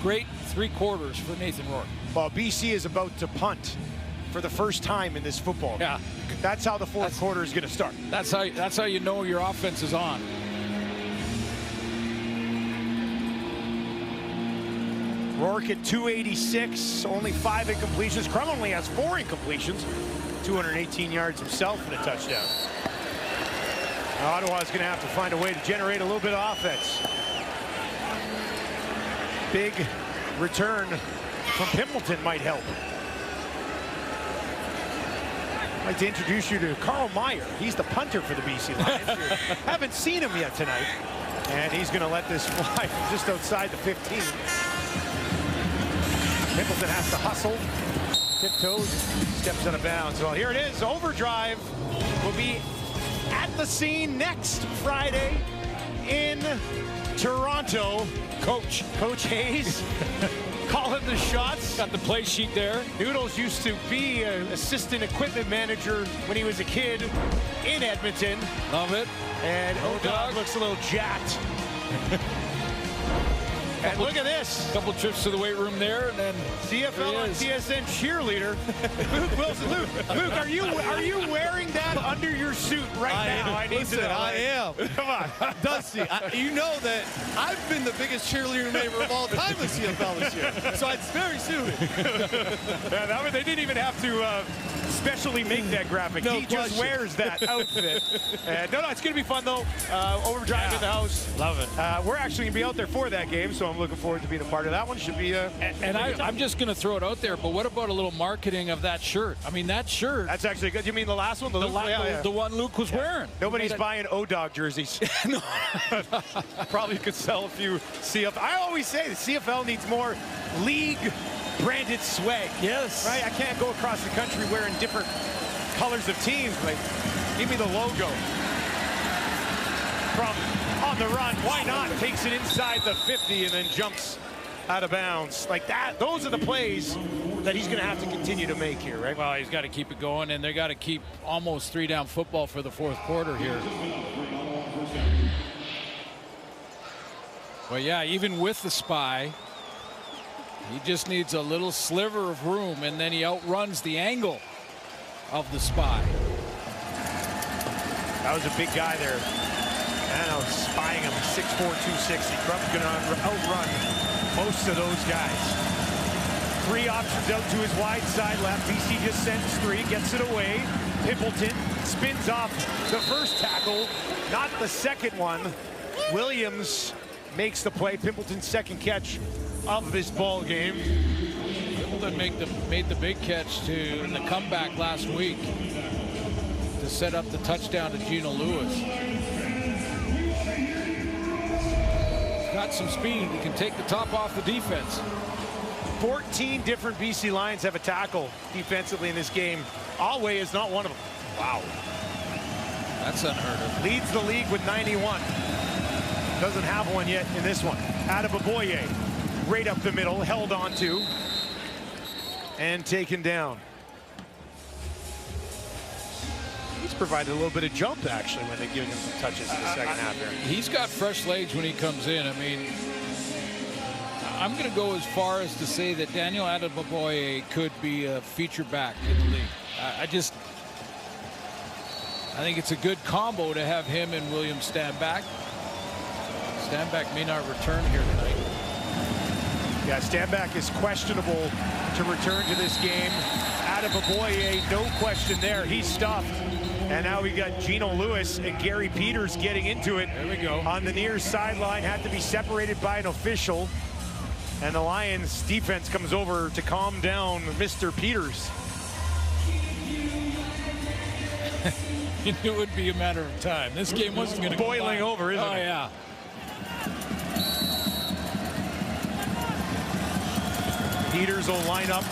great 3 quarters for Nathan Rourke. Well, BC is about to punt for the first time in this football game. Yeah. That's how the fourth quarter is going to start. That's how you know your offense is on. Rourke at 286, only 5 incompletions. Crum only has 4 incompletions, 218 yards himself and a touchdown. Now Ottawa is going to have to find a way to generate a little bit of offense. Big return from Pimpleton might help. I'd like to introduce you to Carl Meyer. He's the punter for the BC Lions. Haven't seen him yet tonight. And he's going to let this fly from just outside the 15. Pimpleton has to hustle. Tiptoes, steps out of bounds. Well, here it is. Overdrive will be at the scene next Friday in Toronto. Coach Hayes calling the shots. Got the play sheet there. Noodles used to be an assistant equipment manager when he was a kid in Edmonton. Love it. And O-Dog looks a little jacked. And look at this. Couple trips to the weight room there, and then CFL on TSN cheerleader. Luke Wilson. Luke, are you wearing that under your suit right now? I need to know. I am. Come on. Dusty, you know that I've been the biggest cheerleader neighbor of all time in CFL this year. So it's very suited. They didn't even have to specially make that graphic. No He just wears that outfit. No, it's going to be fun, though. Overdrive in the house. Love it. We're actually going to be out there for that game, so I'm looking forward to being a part of that one. Should be I'm just going to throw it out there, but what about a little marketing of that shirt? I mean, that shirt. That's actually good. You mean the last one? The one Luke was wearing. Nobody's buying O-Dog jerseys. No. Probably could sell a few CFL. I always say the CFL needs more league branded swag. Yes. Right? I can't go across the country wearing different colors of teams. Like, give me the logo. From on the run, why not? Takes it inside the 50 and then jumps out of bounds. Like that, those are the plays that he's going to have to continue to make here, right? Well, he's got to keep it going, and they got to keep almost 3-down football for the fourth quarter here. Well, yeah, even with the spy, he just needs a little sliver of room, and then he outruns the angle of the spy. That was a big guy there. And I was spying him, 6'4", 260. Crump's going to outrun most of those guys. 3 options out to his wide side left. BC just sends 3, gets it away. Pimpleton spins off the first tackle, not the second one. Williams makes the play. Pimpleton's second catch of this ball game. Pimpleton made the big catch in the comeback last week to set up the touchdown to Gino Lewis. Got some speed. He can take the top off the defense. 14 different BC Lions have a tackle defensively in this game. Alway is not one of them. Wow. That's unheard of. Leads the league with 91. Doesn't have one yet in this one. Adeboboye, right up the middle, held on to, and taken down. He's provided a little bit of jump, actually, when they're giving him some touches in the second half here. He's got fresh legs when he comes in. I mean, I'm going to go as far as to say that Daniel Adeboboye could be a feature back in the league. I think it's a good combo to have him and Williams stand back. Stanback may not return here tonight. Yeah, Stanback is questionable to return to this game. Adeboboye, no question there. He's stuffed. And now we got Gino Lewis and Gary Peters getting into it. There we go. On the near sideline, had to be separated by an official. And the Lions defense comes over to calm down Mr. Peters. You knew it would be a matter of time. This game wasn't going to go boiling over, isn't it? Oh, yeah. Peters will line up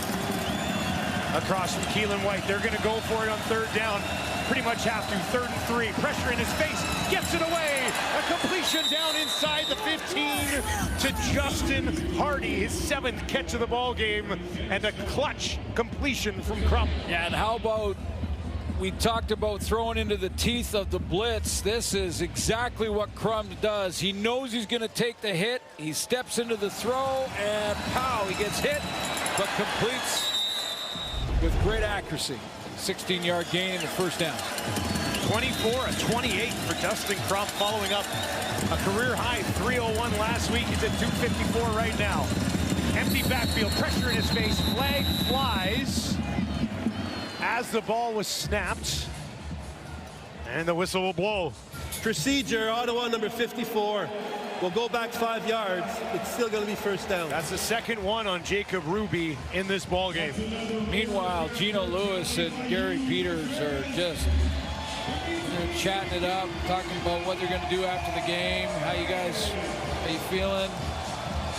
across from Keelan White. They're going to go for it on third down. Pretty much have to. 3rd and 3. Pressure in his face. Gets it away. A completion down inside the 15 to Justin Hardy. His 7th catch of the ball game. And a clutch completion from Crump. Yeah, and how about, we talked about throwing into the teeth of the blitz. This is exactly what Crum does. He knows he's going to take the hit. He steps into the throw, and pow, he gets hit, but completes with great accuracy. 16-yard gain and first down. 24 of 28 for Dustin Crump, following up a career-high 301 last week. He's at 254 right now. Empty backfield, pressure in his face, flag flies as the ball was snapped, and the whistle will blow. Procedure, Ottawa number 54 will go back 5 yards. It's still going to be first down. That's the second one on Jacob Ruby in this ball game. Meanwhile, Gino Lewis and Gary Peters are just chatting it up, talking about what they're going to do after the game. How you guys, how you feeling?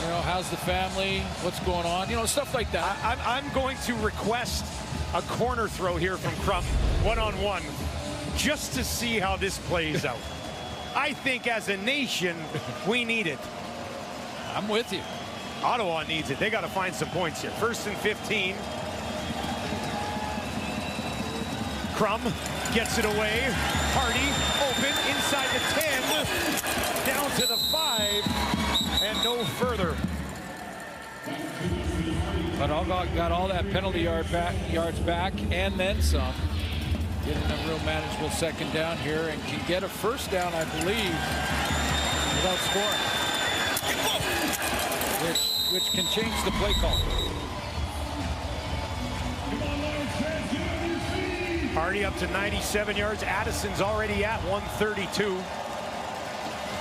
You know, how's the family? What's going on? You know, stuff like that. I'm going to request a corner throw here from Crum, one-on-one, just to see how this plays out. I think as a nation, we need it. I'm with you. Ottawa needs it. They got to find some points here. 1st and 15. Crum gets it away. Hardy open inside the 10, down to the 5, and no further. But got all that penalty yards back and then some. Getting a real manageable 2nd down here and can get a 1st down, I believe, without scoring. Which can change the play call. Hardy up to 97 yards. Addison's already at 132.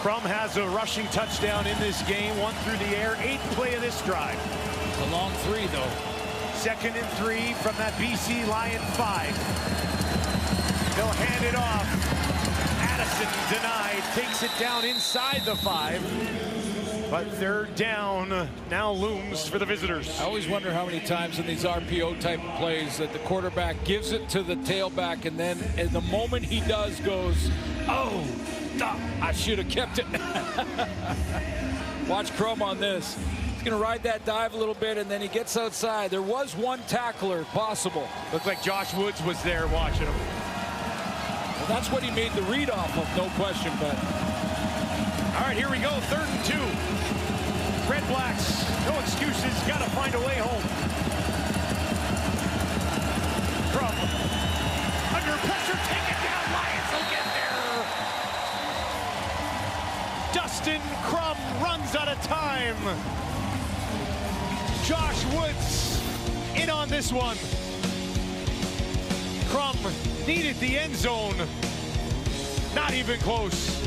Crum has a rushing touchdown in this game. 1 through the air. 8th play of this drive. It's a long 3, though. 2nd and 3 from that BC Lion 5. They'll hand it off. Addison denied. Takes it down inside the 5. But 3rd down now looms for the visitors. I always wonder how many times in these RPO type of plays that the quarterback gives it to the tailback, and then at the moment he does goes, oh, I should have kept it. Watch Crum on this. He's going to ride that dive a little bit, and then he gets outside. There was one tackler possible. Looked like Josh Woods was there watching him. Well, that's what he made the read off of, no question. But all right, here we go. 3rd and 2. Red Blacks, no excuses, got to find a way home. Crum, under pressure, take it down, Lions will get there. Dustin Crum runs out of time. Josh Woods in on this one. Crum needed the end zone, not even close.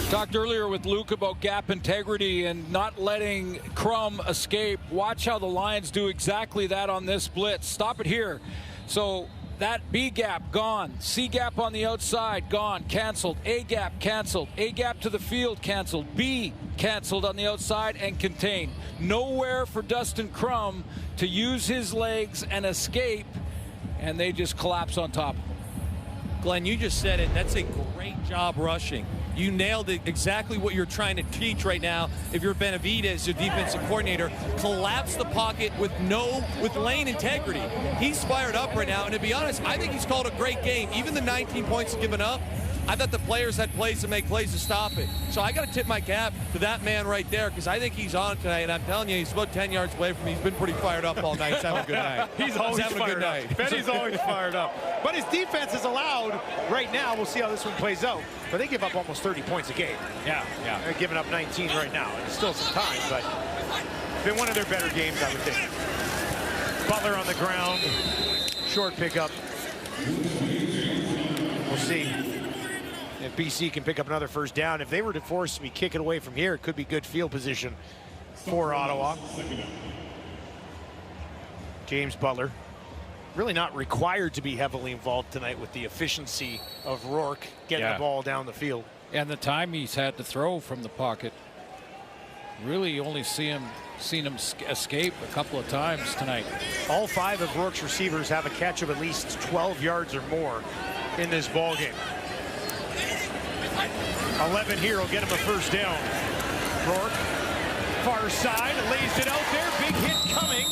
Talked earlier with Luke about gap integrity and not letting Crum escape. Watch how the Lions do exactly that on this blitz. Stop it here. So that B gap gone, C gap on the outside gone, canceled, A gap canceled, A gap to the field canceled, B canceled on the outside and contained. Nowhere for Dustin Crum to use his legs and escape, and they just collapse on top of him. Glenn, you just said it. That's a great job rushing. You nailed it, exactly what you're trying to teach right now. If you're Benavidez, your defensive coordinator, collapse the pocket with lane integrity. He's fired up right now, and to be honest, I think he's called a great game. Even the 19 points given up, I thought the players had plays to make plays to stop it. So I got to tip my cap to that man right there, because I think he's on tonight, and I'm telling you, he's about 10 yards away from me. He's been pretty fired up all night. He's having a good night. He's always having a good night. Benny's always fired up. But his defense is allowed right now. We'll see how this one plays out. But they give up almost 30 points a game. Yeah. They're giving up 19 right now. It's still some time, but it's been one of their better games, I would think. Butler on the ground. Short pickup. We'll see if BC can pick up another 1st down. If they were to force me kick it away from here, it could be good field position for Ottawa. James Butler, really not required to be heavily involved tonight with the efficiency of Rourke getting the ball down the field. And the time he's had to throw from the pocket. Really only seen him escape a couple of times tonight. All 5 of Rourke's receivers have a catch of at least 12 yards or more in this ball game. 11 here will get him a 1st down. Rourke, far side, lays it out there. Big hit coming.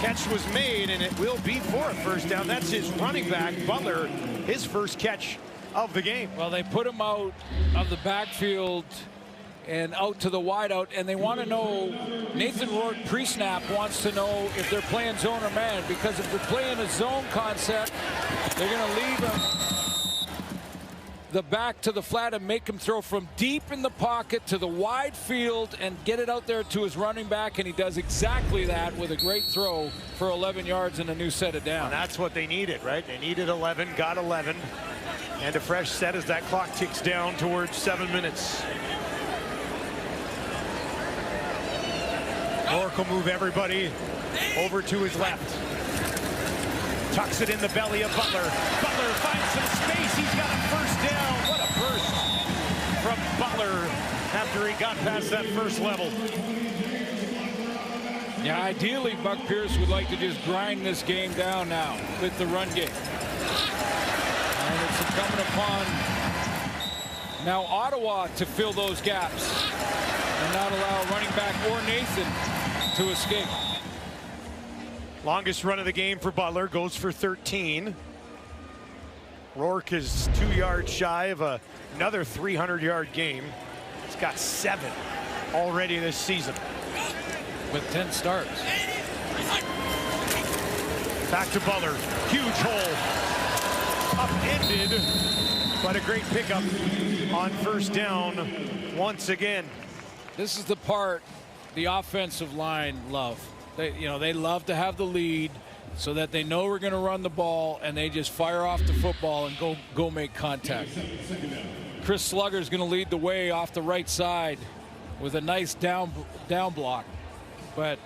Catch was made, and it will be for a 1st down. That's his running back, Butler, his 1st catch of the game. Well, they put him out of the backfield and out to the wideout, and they want to know, Nathan Rourke pre-snap wants to know if they're playing zone or man, because if they're playing a zone concept, they're going to leave him the back to the flat and make him throw from deep in the pocket to the wide field and get it out there to his running back, and he does exactly that with a great throw for 11 yards and a new set of downs. And that's what they needed, right? They needed 11, got 11, and a fresh set as that clock ticks down towards 7 minutes. Rourke will move everybody over to his left. Tucks it in the belly of Butler. Butler finds some space. He's got a 1st down. What a burst Butler after he got past that first level. Yeah, ideally, Buck Pierce would like to just grind this game down now with the run game. And it's incumbent upon now Ottawa to fill those gaps and not allow running back or Nathan to escape. Longest run of the game for Butler, goes for 13. Rourke is 2 yards shy of another 300-yard game. He's got 7 already this season. With 10 starts. Back to Butler. Huge hole. Upended, but a great pickup on first down once again. This is the part the offensive line love. They love to have the lead so that they know we're going to run the ball and they just fire off the football and go make contact. Chris Slugger is going to lead the way off the right side with a nice down block. But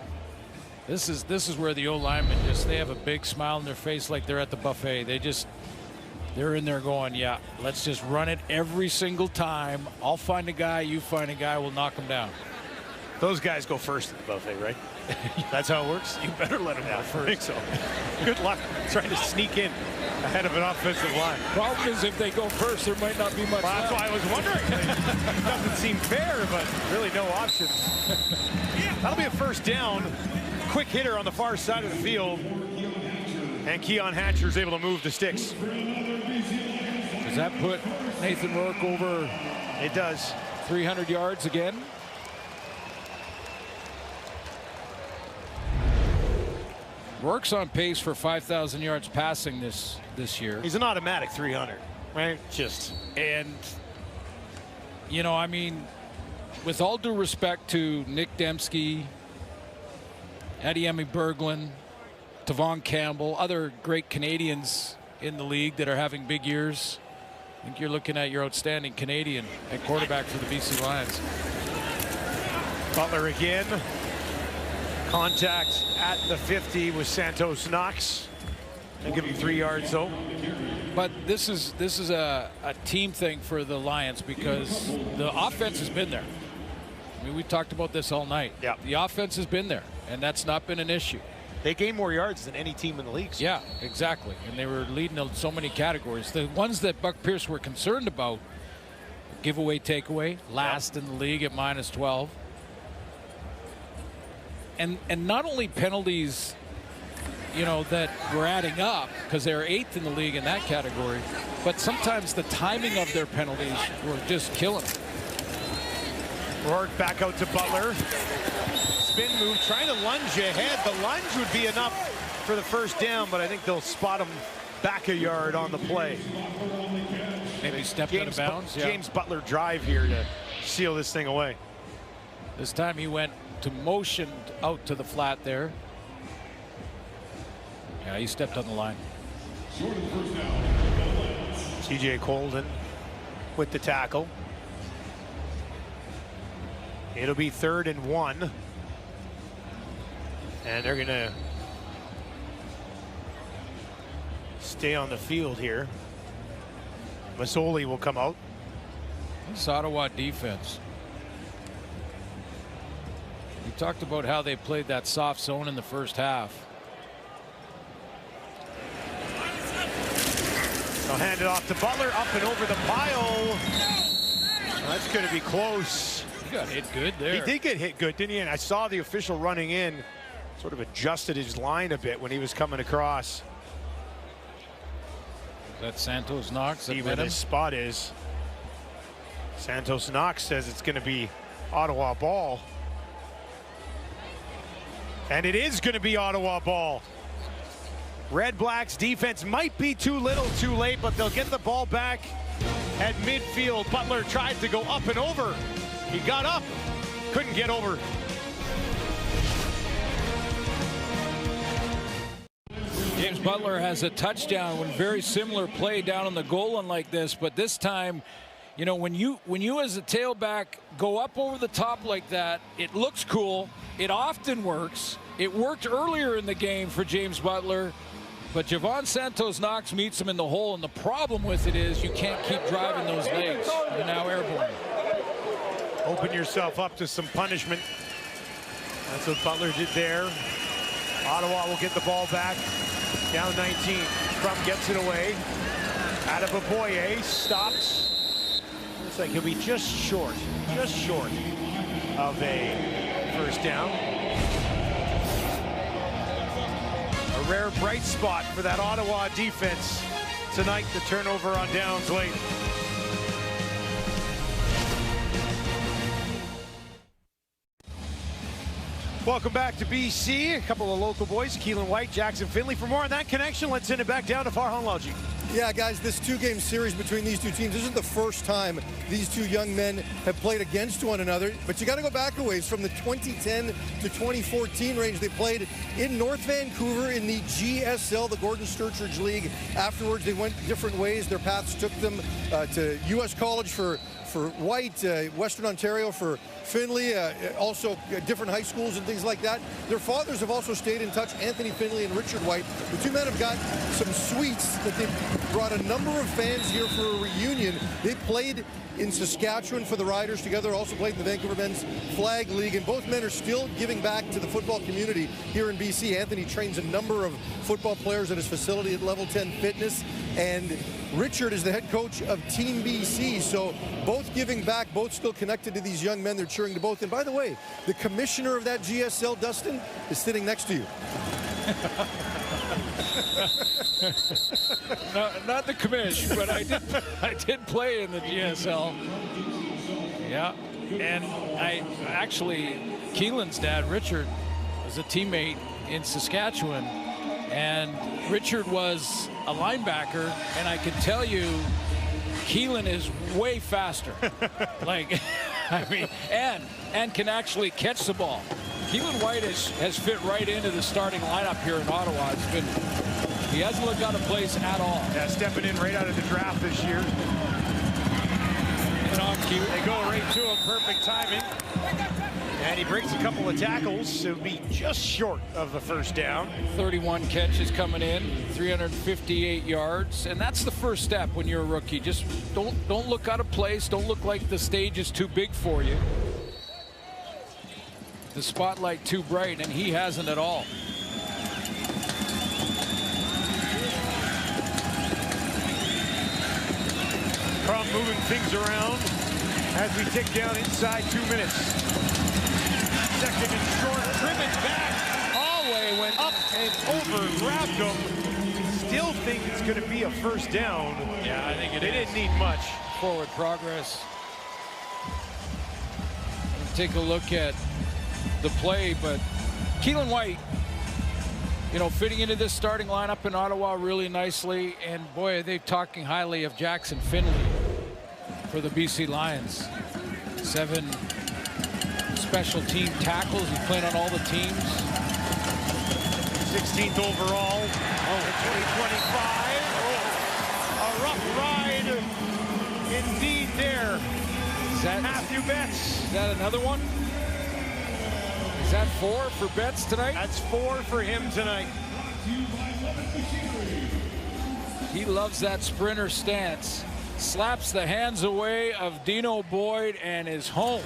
this is where the O-linemen they have a big smile on their face like they're at the buffet. They're in there going, yeah, let's just run it every single time. I'll find a guy, you find a guy, we'll knock him down. Those guys go first at the buffet, right? That's how it works? You better let them go first. I think so. Good luck trying to sneak in ahead of an offensive line. Problem is, if they go first, there might not be much left. That's why I was wondering. It doesn't seem fair, but really no options. That'll be a first down. Quick hitter on the far side of the field. And Keon Hatcher's able to move the sticks. Does that put Nathan Rourke over? It does. 300 yards again. Rourke's on pace for 5,000 yards passing this year. He's an automatic 300, right? And I mean, with all due respect to Nick Dembski, Adiemi Berglund, Tavon Campbell, other great Canadians in the league that are having big years, I think you're looking at your outstanding Canadian at quarterback for the BC Lions. Butler again. Contact at the 50 with Santos Knox. And give him 3 yards though. But this is a team thing for the Lions because the offense has been there. I mean, we talked about this all night. Yeah. The offense has been there, and that's not been an issue. They gained more yards than any team in the league. Yeah, exactly. And they were leading in so many categories. The ones that Buck Pierce were concerned about, giveaway, takeaway, last in the league at -12. And not only penalties, that were adding up because they're 8th in the league in that category, but sometimes the timing of their penalties were just killing them. Rourke back out to Butler. Spin move, trying to lunge ahead. The lunge would be enough for the first down, but I think they'll spot him back a yard on the play. Maybe stepped out of bounds. James Butler drive here to seal this thing away. This time he went to motion out to the flat there. Yeah, he stepped on the line. TJ Colden with the tackle. It'll be 3rd and 1. And they're going to stay on the field here. Masoli will come out. This Ottawa defense. We talked about how they played that soft zone in the first half. They'll hand it off to Butler, up and over the pile. That's going to be close. He got hit good there. He did get hit good, didn't he? And I saw the official running in, sort of adjusted his line a bit when he was coming across. Is that Santos Knox? See where this spot is. Santos Knox says it's going to be Ottawa ball. And it is going to be Ottawa ball. Red Blacks defense might be too little too late, but they'll get the ball back at midfield. Butler tried to go up and over. He got up, couldn't get over. James Butler has a touchdown when very similar play down on the goal line like this, but this time, when you as a tailback go up over the top like that, it looks cool. It often works. It worked earlier in the game for James Butler, but Javon Santos Knox meets him in the hole, and the problem with it is you can't keep driving those legs. You're now airborne. Open yourself up to some punishment. That's what Butler did there. Ottawa will get the ball back. Down 19. Crum gets it away. Out of Aboye, stops. Looks like he'll be just short of a first down. A rare bright spot for that Ottawa defense tonight, the turnover on downs late. Welcome back to BC. A couple of local boys, Keelan White, Jackson Finley. For more on that connection, let's send it back down to Farhan Lalji. Yeah, guys, this two-game series between these two teams isn't the first time these two young men have played against one another, but you got to go back a ways. From the 2010 to 2014 range, they played in North Vancouver in the GSL, the Gordon Sturridge League. Afterwards, they went different ways. Their paths took them to U.S. College for White, Western Ontario for Finley, also different high schools and things like that. Their fathers have also stayed in touch, Anthony Finley and Richard White. The two men have got some suites that they've brought a number of fans here for a reunion. They played in Saskatchewan for the Riders together, also played in the Vancouver Men's Flag League, and both men are still giving back to the football community here in BC. Anthony trains a number of football players at his facility at Level 10 Fitness, and Richard is the head coach of Team BC, so both giving back, both still connected to these young men. They're cheering to both. And by the way, the commissioner of that GSL, Dustin, is sitting next to you. No, not the commish, but I did play in the GSL. Yeah, and I actually, Keelan's dad, Richard, was a teammate in Saskatchewan, and Richard was a linebacker, and I can tell you, Keelan is way faster. Like, I mean, and can actually catch the ball. Keelan White has fit right into the starting lineup here in Ottawa. He hasn't looked out of place at all. Yeah, stepping in right out of the draft this year. And on cue. They go right to him, perfect timing. And he breaks a couple of tackles, so it'll be just short of the first down. 31 catches coming in, 358 yards, and that's the first step when you're a rookie. Just don't look out of place. Don't look like the stage is too big for you. The spotlight too bright, and he hasn't at all. Crum moving things around as we tick down inside 2 minutes. Second and short, driven back. Alway went up and over, grabbed him. Still think it's going to be a first down. Yeah, I think they didn't need much. Forward progress. Take a look at the play, but Keelan White, you know, fitting into this starting lineup in Ottawa really nicely, and boy, are they talking highly of Jackson Finley for the BC Lions. 7 special team tackles. He's playing on all the teams. 16th overall in 2025. A rough ride indeed there. Is that Matthew Betts? Is that another one? Is that 4 for Betts tonight? That's 4 for him tonight. He loves that sprinter stance. Slaps the hands away of Dino Boyd and is home.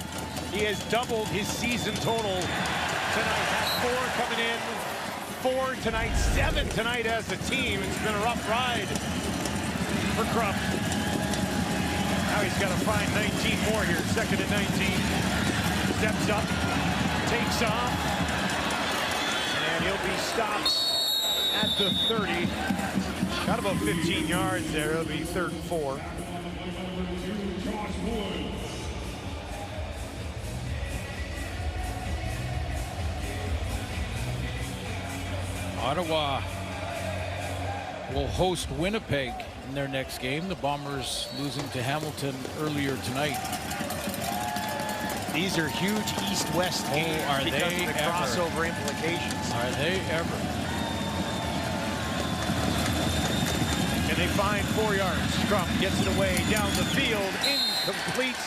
He has doubled his season total tonight. Has 4 coming in, 4 tonight, 7 tonight as a team. It's been a rough ride for Crum. Now he's got to find 19 more here. Second and 19. Steps up, takes off, and he'll be stopped at the 30. Got about 15 yards there. It'll be 3rd and 4. Ottawa will host Winnipeg in their next game. The Bombers losing to Hamilton earlier tonight. These are huge east-west games because of the crossover implications. Are they ever? And they find 4 yards. Crum gets it away down the field, incomplete.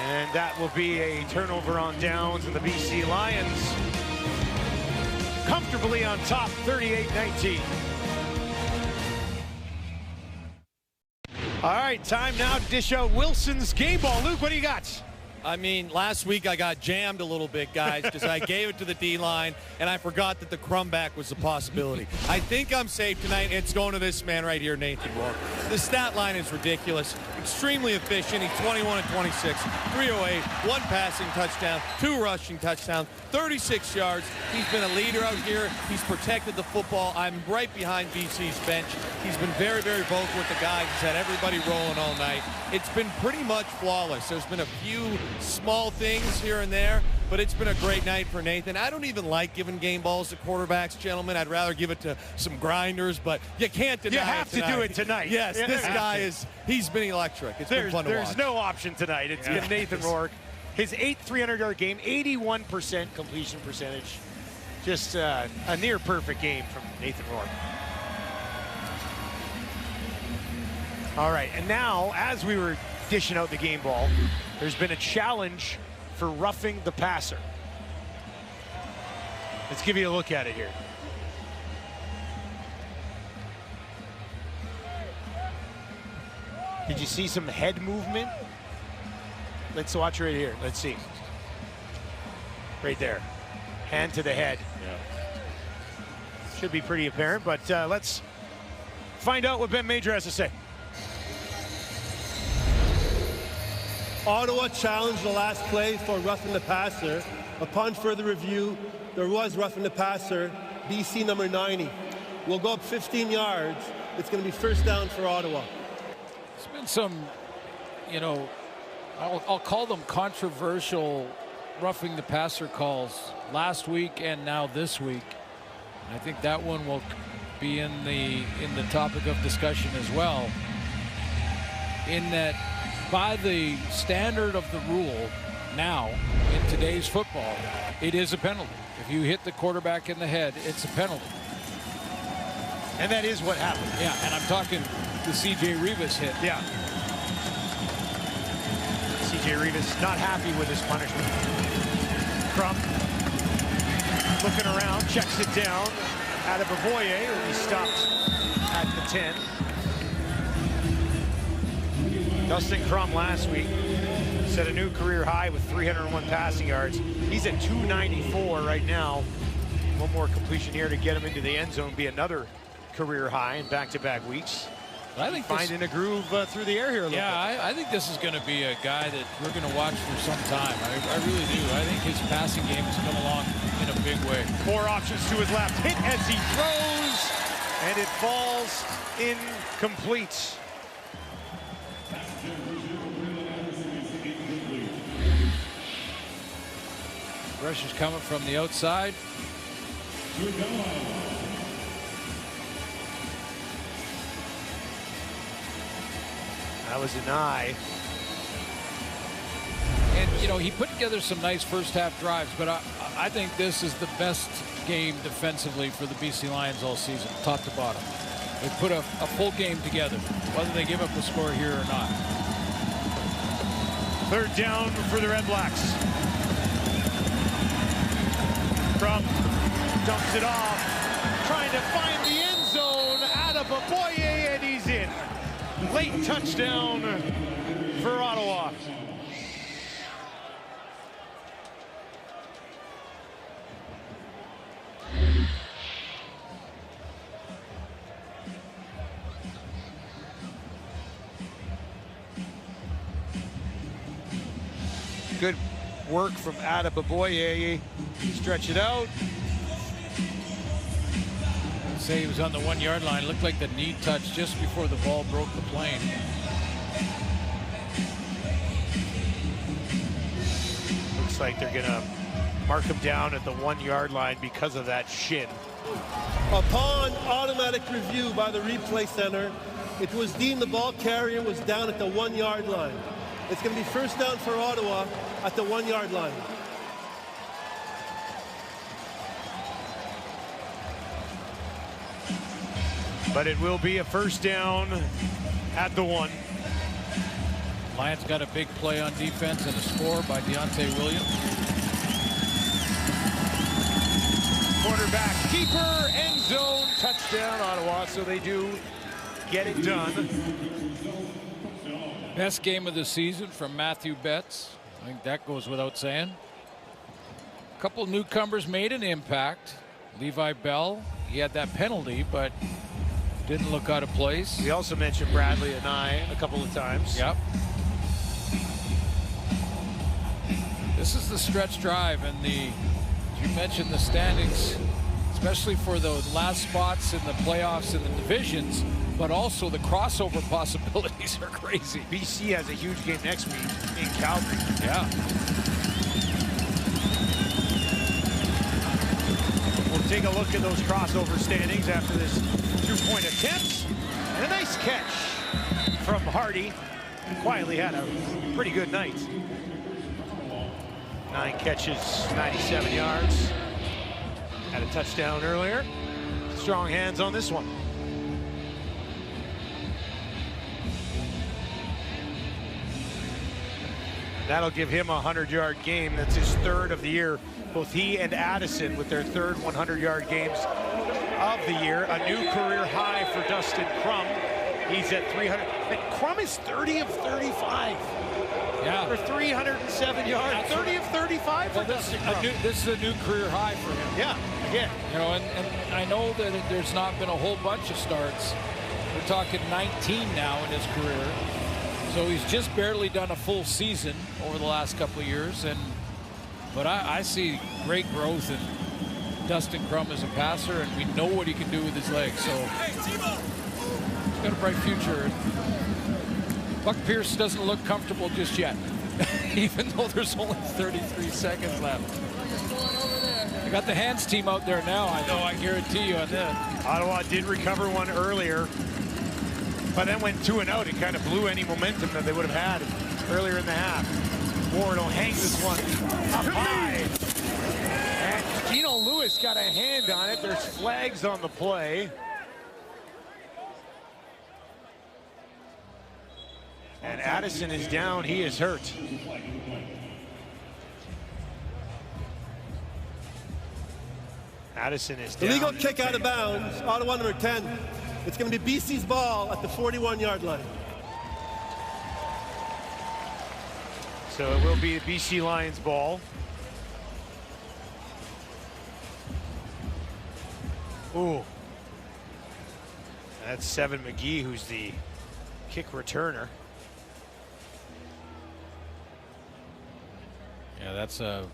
And that will be a turnover on downs, and the BC Lions comfortably on top, 38-19. All right, time now to dish out Wilson's game ball. Luke, what do you got? I mean, last week I got jammed a little bit, guys, because I gave it to the D-line, and I forgot that the crumb back was a possibility. I think I'm safe tonight. It's going to this man right here, Nathan Rourke. The stat line is ridiculous. Extremely efficient. He's 21 and 26, 308, 1 passing touchdown, 2 rushing touchdowns, 36 yards. He's been a leader out here. He's protected the football. I'm right behind BC's bench. He's been very, very vocal with the guys. He's had everybody rolling all night. It's been pretty much flawless. There's been a few small things here and there, but it's been a great night for Nathan. I don't even like giving game balls to quarterbacks, gentlemen. I'd rather give it to some grinders, but you can't deny it. You have to do it tonight. Yes, this guy he's been electric. It's been fun to watch. There's no option tonight. It's been Nathan Rourke. His 8th 300-yard game, 81% completion percentage. Just a near perfect game from Nathan Rourke. All right, and now, as we were dishing out the game ball, there's been a challenge for roughing the passer. Let's give you a look at it here. Did you see some head movement? Let's watch right here. Let's see. Right there. Hand to the head. Yeah. Should be pretty apparent, but let's find out what Ben Major has to say. Ottawa challenged the last play for roughing the passer. Upon further review, there was roughing the passer, BC number 90. We'll go up 15 yards. It's going to be first down for Ottawa. There's been some, you know, I'll call them controversial roughing the passer calls last week and now this week. I think that one will be in the topic of discussion as well, in that by the standard of the rule now in today's football, it is a penalty. If you hit the quarterback in the head, it's a penalty. And that is what happened. Yeah, and I'm talking the C.J. Rivas hit. Yeah. C.J. Rivas not happy with his punishment. Crump looking around, checks it down. Adeboboye will be stopped at the 10. Dustin Crum last week set a new career high with 301 passing yards. He's at 294 right now. One more completion here to get him into the end zone, be another career high in back-to-back weeks. I think finding a groove through the air here a little bit. I think this is going to be a guy that we're going to watch for some time. I really do. I think his passing game has come along in a big way. 4 options to his left. Hit as he throws, and it falls incomplete. Rush is coming from the outside. That was an eye. And, you know, he put together some nice first half drives, but I think this is the best game defensively for the BC Lions all season, top to bottom. They put a full game together, whether they give up a score here or not. 3rd down for the Red Blacks. Crump dumps it off, trying to find the end zone. Adeboboye, and he's in. Late touchdown for Ottawa. Good work from Adeboboye. Stretch it out. Say he was on the 1 yard line. Looked like the knee touch just before the ball broke the plane. Looks like they're gonna mark him down at the 1 yard line because of that shin. Upon automatic review by the replay center, it was deemed the ball carrier was down at the 1 yard line. It's going to be first down for Ottawa at the 1 yard line. But it will be a first down at the 1. Lions got a big play on defense and a score by Deontay Williams. Quarterback keeper, end zone, touchdown Ottawa, so they do get it done. Best game of the season from Matthew Betts. I think that goes without saying. A couple newcomers made an impact. Levi Bell, he had that penalty, but didn't look out of place. We also mentioned Bradley and I a couple of times. Yep. This is the stretch drive, and you mentioned the standings, especially for the last spots in the playoffs and the divisions, but also the crossover possibilities are crazy. BC has a huge game next week in Calgary. Yeah. We'll take a look at those crossover standings after this two-point attempt. And a nice catch from Hardy. Quietly had a pretty good night. 9 catches, 97 yards. Had a touchdown earlier. Strong hands on this one. That'll give him a 100-yard game. That's his 3rd of the year. Both he and Addison with their 3rd 100-yard games of the year. A new career high for Dustin Crum. He's at 300. And Crum is 30 of 35. Yeah. For 307 yards. 30 of 35 for Dustin Crum. This is a new career high for him. Yeah, again. You know, and I know that there's not been a whole bunch of starts. We're talking 19 now in his career. So he's just barely done a full season over the last couple of years, but I see great growth in Dustin Crum as a passer, and we know what he can do with his legs. So he's got a bright future. Buck Pierce doesn't look comfortable just yet, even though there's only 33 seconds left. I got the hands team out there now. I know, I guarantee you on that. Ottawa did recover one earlier, but then went 2 and out. It kind of blew any momentum that they would have had earlier in the half. Ward will hang this one up high. And Gino Lewis got a hand on it. There's flags on the play. And Addison is down. He is hurt. Addison is down. Illegal kick out of bounds. Ottawa number 10. It's going to be BC's ball at the 41-yard line. So it will be a BC Lions ball. Ooh. That's Seven McGee, who's the kick returner. Yeah, that's a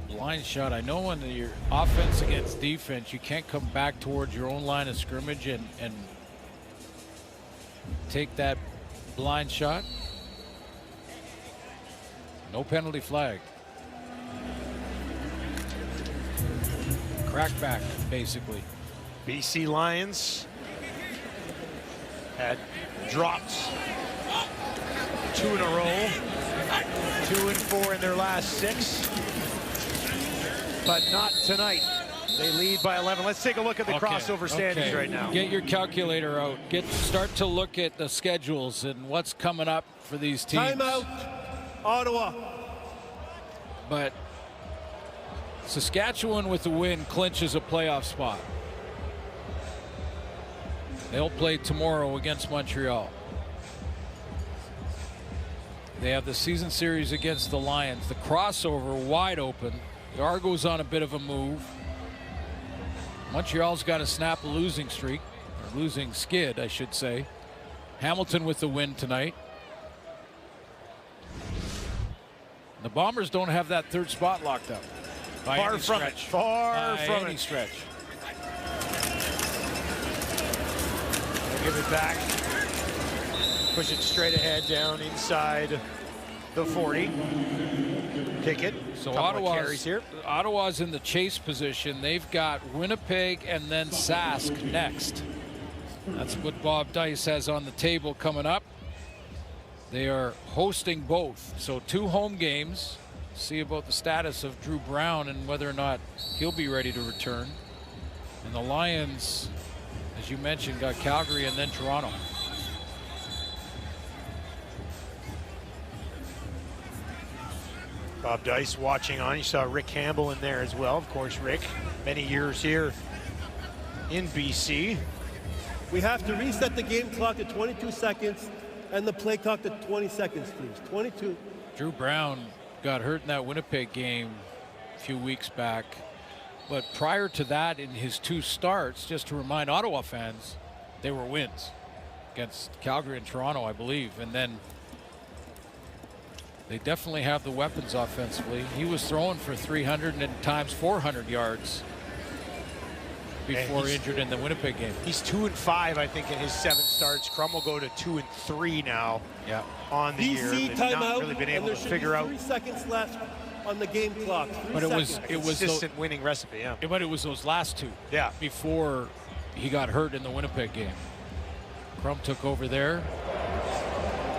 blind shot. I know when your offense against defense, you can't come back towards your own line of scrimmage and take that blind shot. No penalty flag. Crackback, basically. BC Lions had dropped 2 in a row, 2 and 4 in their last 6. But not tonight. They lead by 11. Let's take a look at the crossover standings right now. Get your calculator out. Start to look at the schedules and what's coming up for these teams. Timeout, Ottawa. But Saskatchewan with the win clinches a playoff spot. They'll play tomorrow against Montreal. They have the season series against the Lions. The crossover wide open. The Argos on a bit of a move. Montreal's got to snap a losing streak, or losing skid, I should say. Hamilton with the win tonight. The Bombers don't have that 3rd spot locked up. Far from it. Far from any stretch. They'll give it back. Push it straight ahead down inside the 40. Kick it. So Ottawa's in the chase position. They've got Winnipeg and then Sask next. That's what Bob Dice has on the table coming up. They are hosting both. So 2 home games. See about the status of Drew Brown and whether or not he'll be ready to return. And the Lions, as you mentioned, got Calgary and then Toronto. Bob Dice watching on. You saw Rick Campbell in there as well. Of course, Rick, many years here in BC. We have to reset the game clock to 22 seconds and the play clock to 20 seconds, please. 22. Drew Brown got hurt in that Winnipeg game a few weeks back. But prior to that, in his 2 starts, just to remind Ottawa fans, they were wins against Calgary and Toronto, I believe. And then they definitely have the weapons offensively. He was throwing for 300 and at times 400 yards before injured in the Winnipeg game. He's 2-5, I think, in his 7 starts. Crum will go to 2-3 now. Yeah. On the year. BC They've timeout, not really been able to figure out. 3 seconds left on the game clock. But it was consistent winning recipe, yeah. But it was those last 2. Yeah. Before he got hurt in the Winnipeg game. Crum took over there.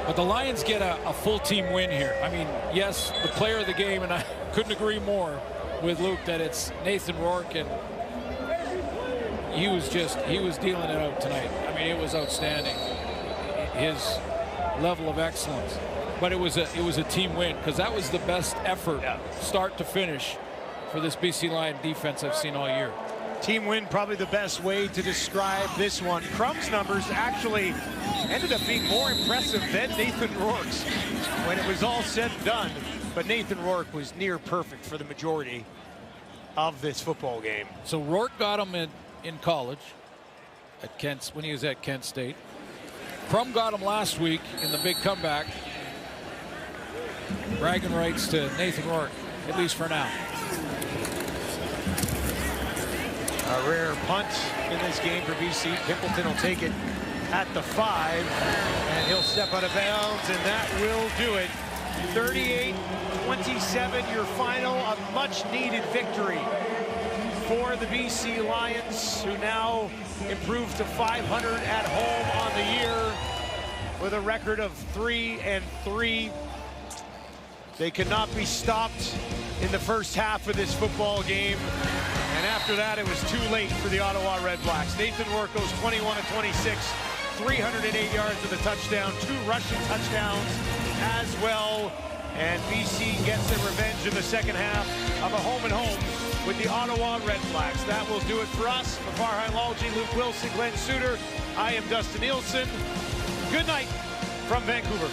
But the Lions get a full team win here. I mean, yes, the player of the game, and I couldn't agree more with Luke that it's Nathan Rourke, and he was dealing it out tonight. I mean, it was outstanding, his level of excellence. But it was a team win, because that was the best effort, start to finish, for this BC Lion defense I've seen all year. Team win, probably the best way to describe this one. Crum's numbers actually ended up being more impressive than Nathan Rourke's when it was all said and done. But Nathan Rourke was near perfect for the majority of this football game. So Rourke got him in college at Kent when he was at Kent State. Crum got him last week in the big comeback. Bragging rights to Nathan Rourke, at least for now. A rare punt in this game for BC. Pimpleton will take it at the 5, and he'll step out of bounds, and that will do it. 38-27, your final. A much-needed victory for the BC Lions, who now improve to 500 at home on the year with a record of 3-3. They cannot be stopped in the first half of this football game. And after that, it was too late for the Ottawa REDBLACKS. Nathan Rourke goes 21-26, 308 yards with a touchdown, 2 rushing touchdowns as well. And BC gets their revenge in the second half of a home-and-home with the Ottawa REDBLACKS. That will do it for us. For Farhai Lalji, Luke Wilson, Glenn Suter, I am Dustin Nielsen. Good night from Vancouver.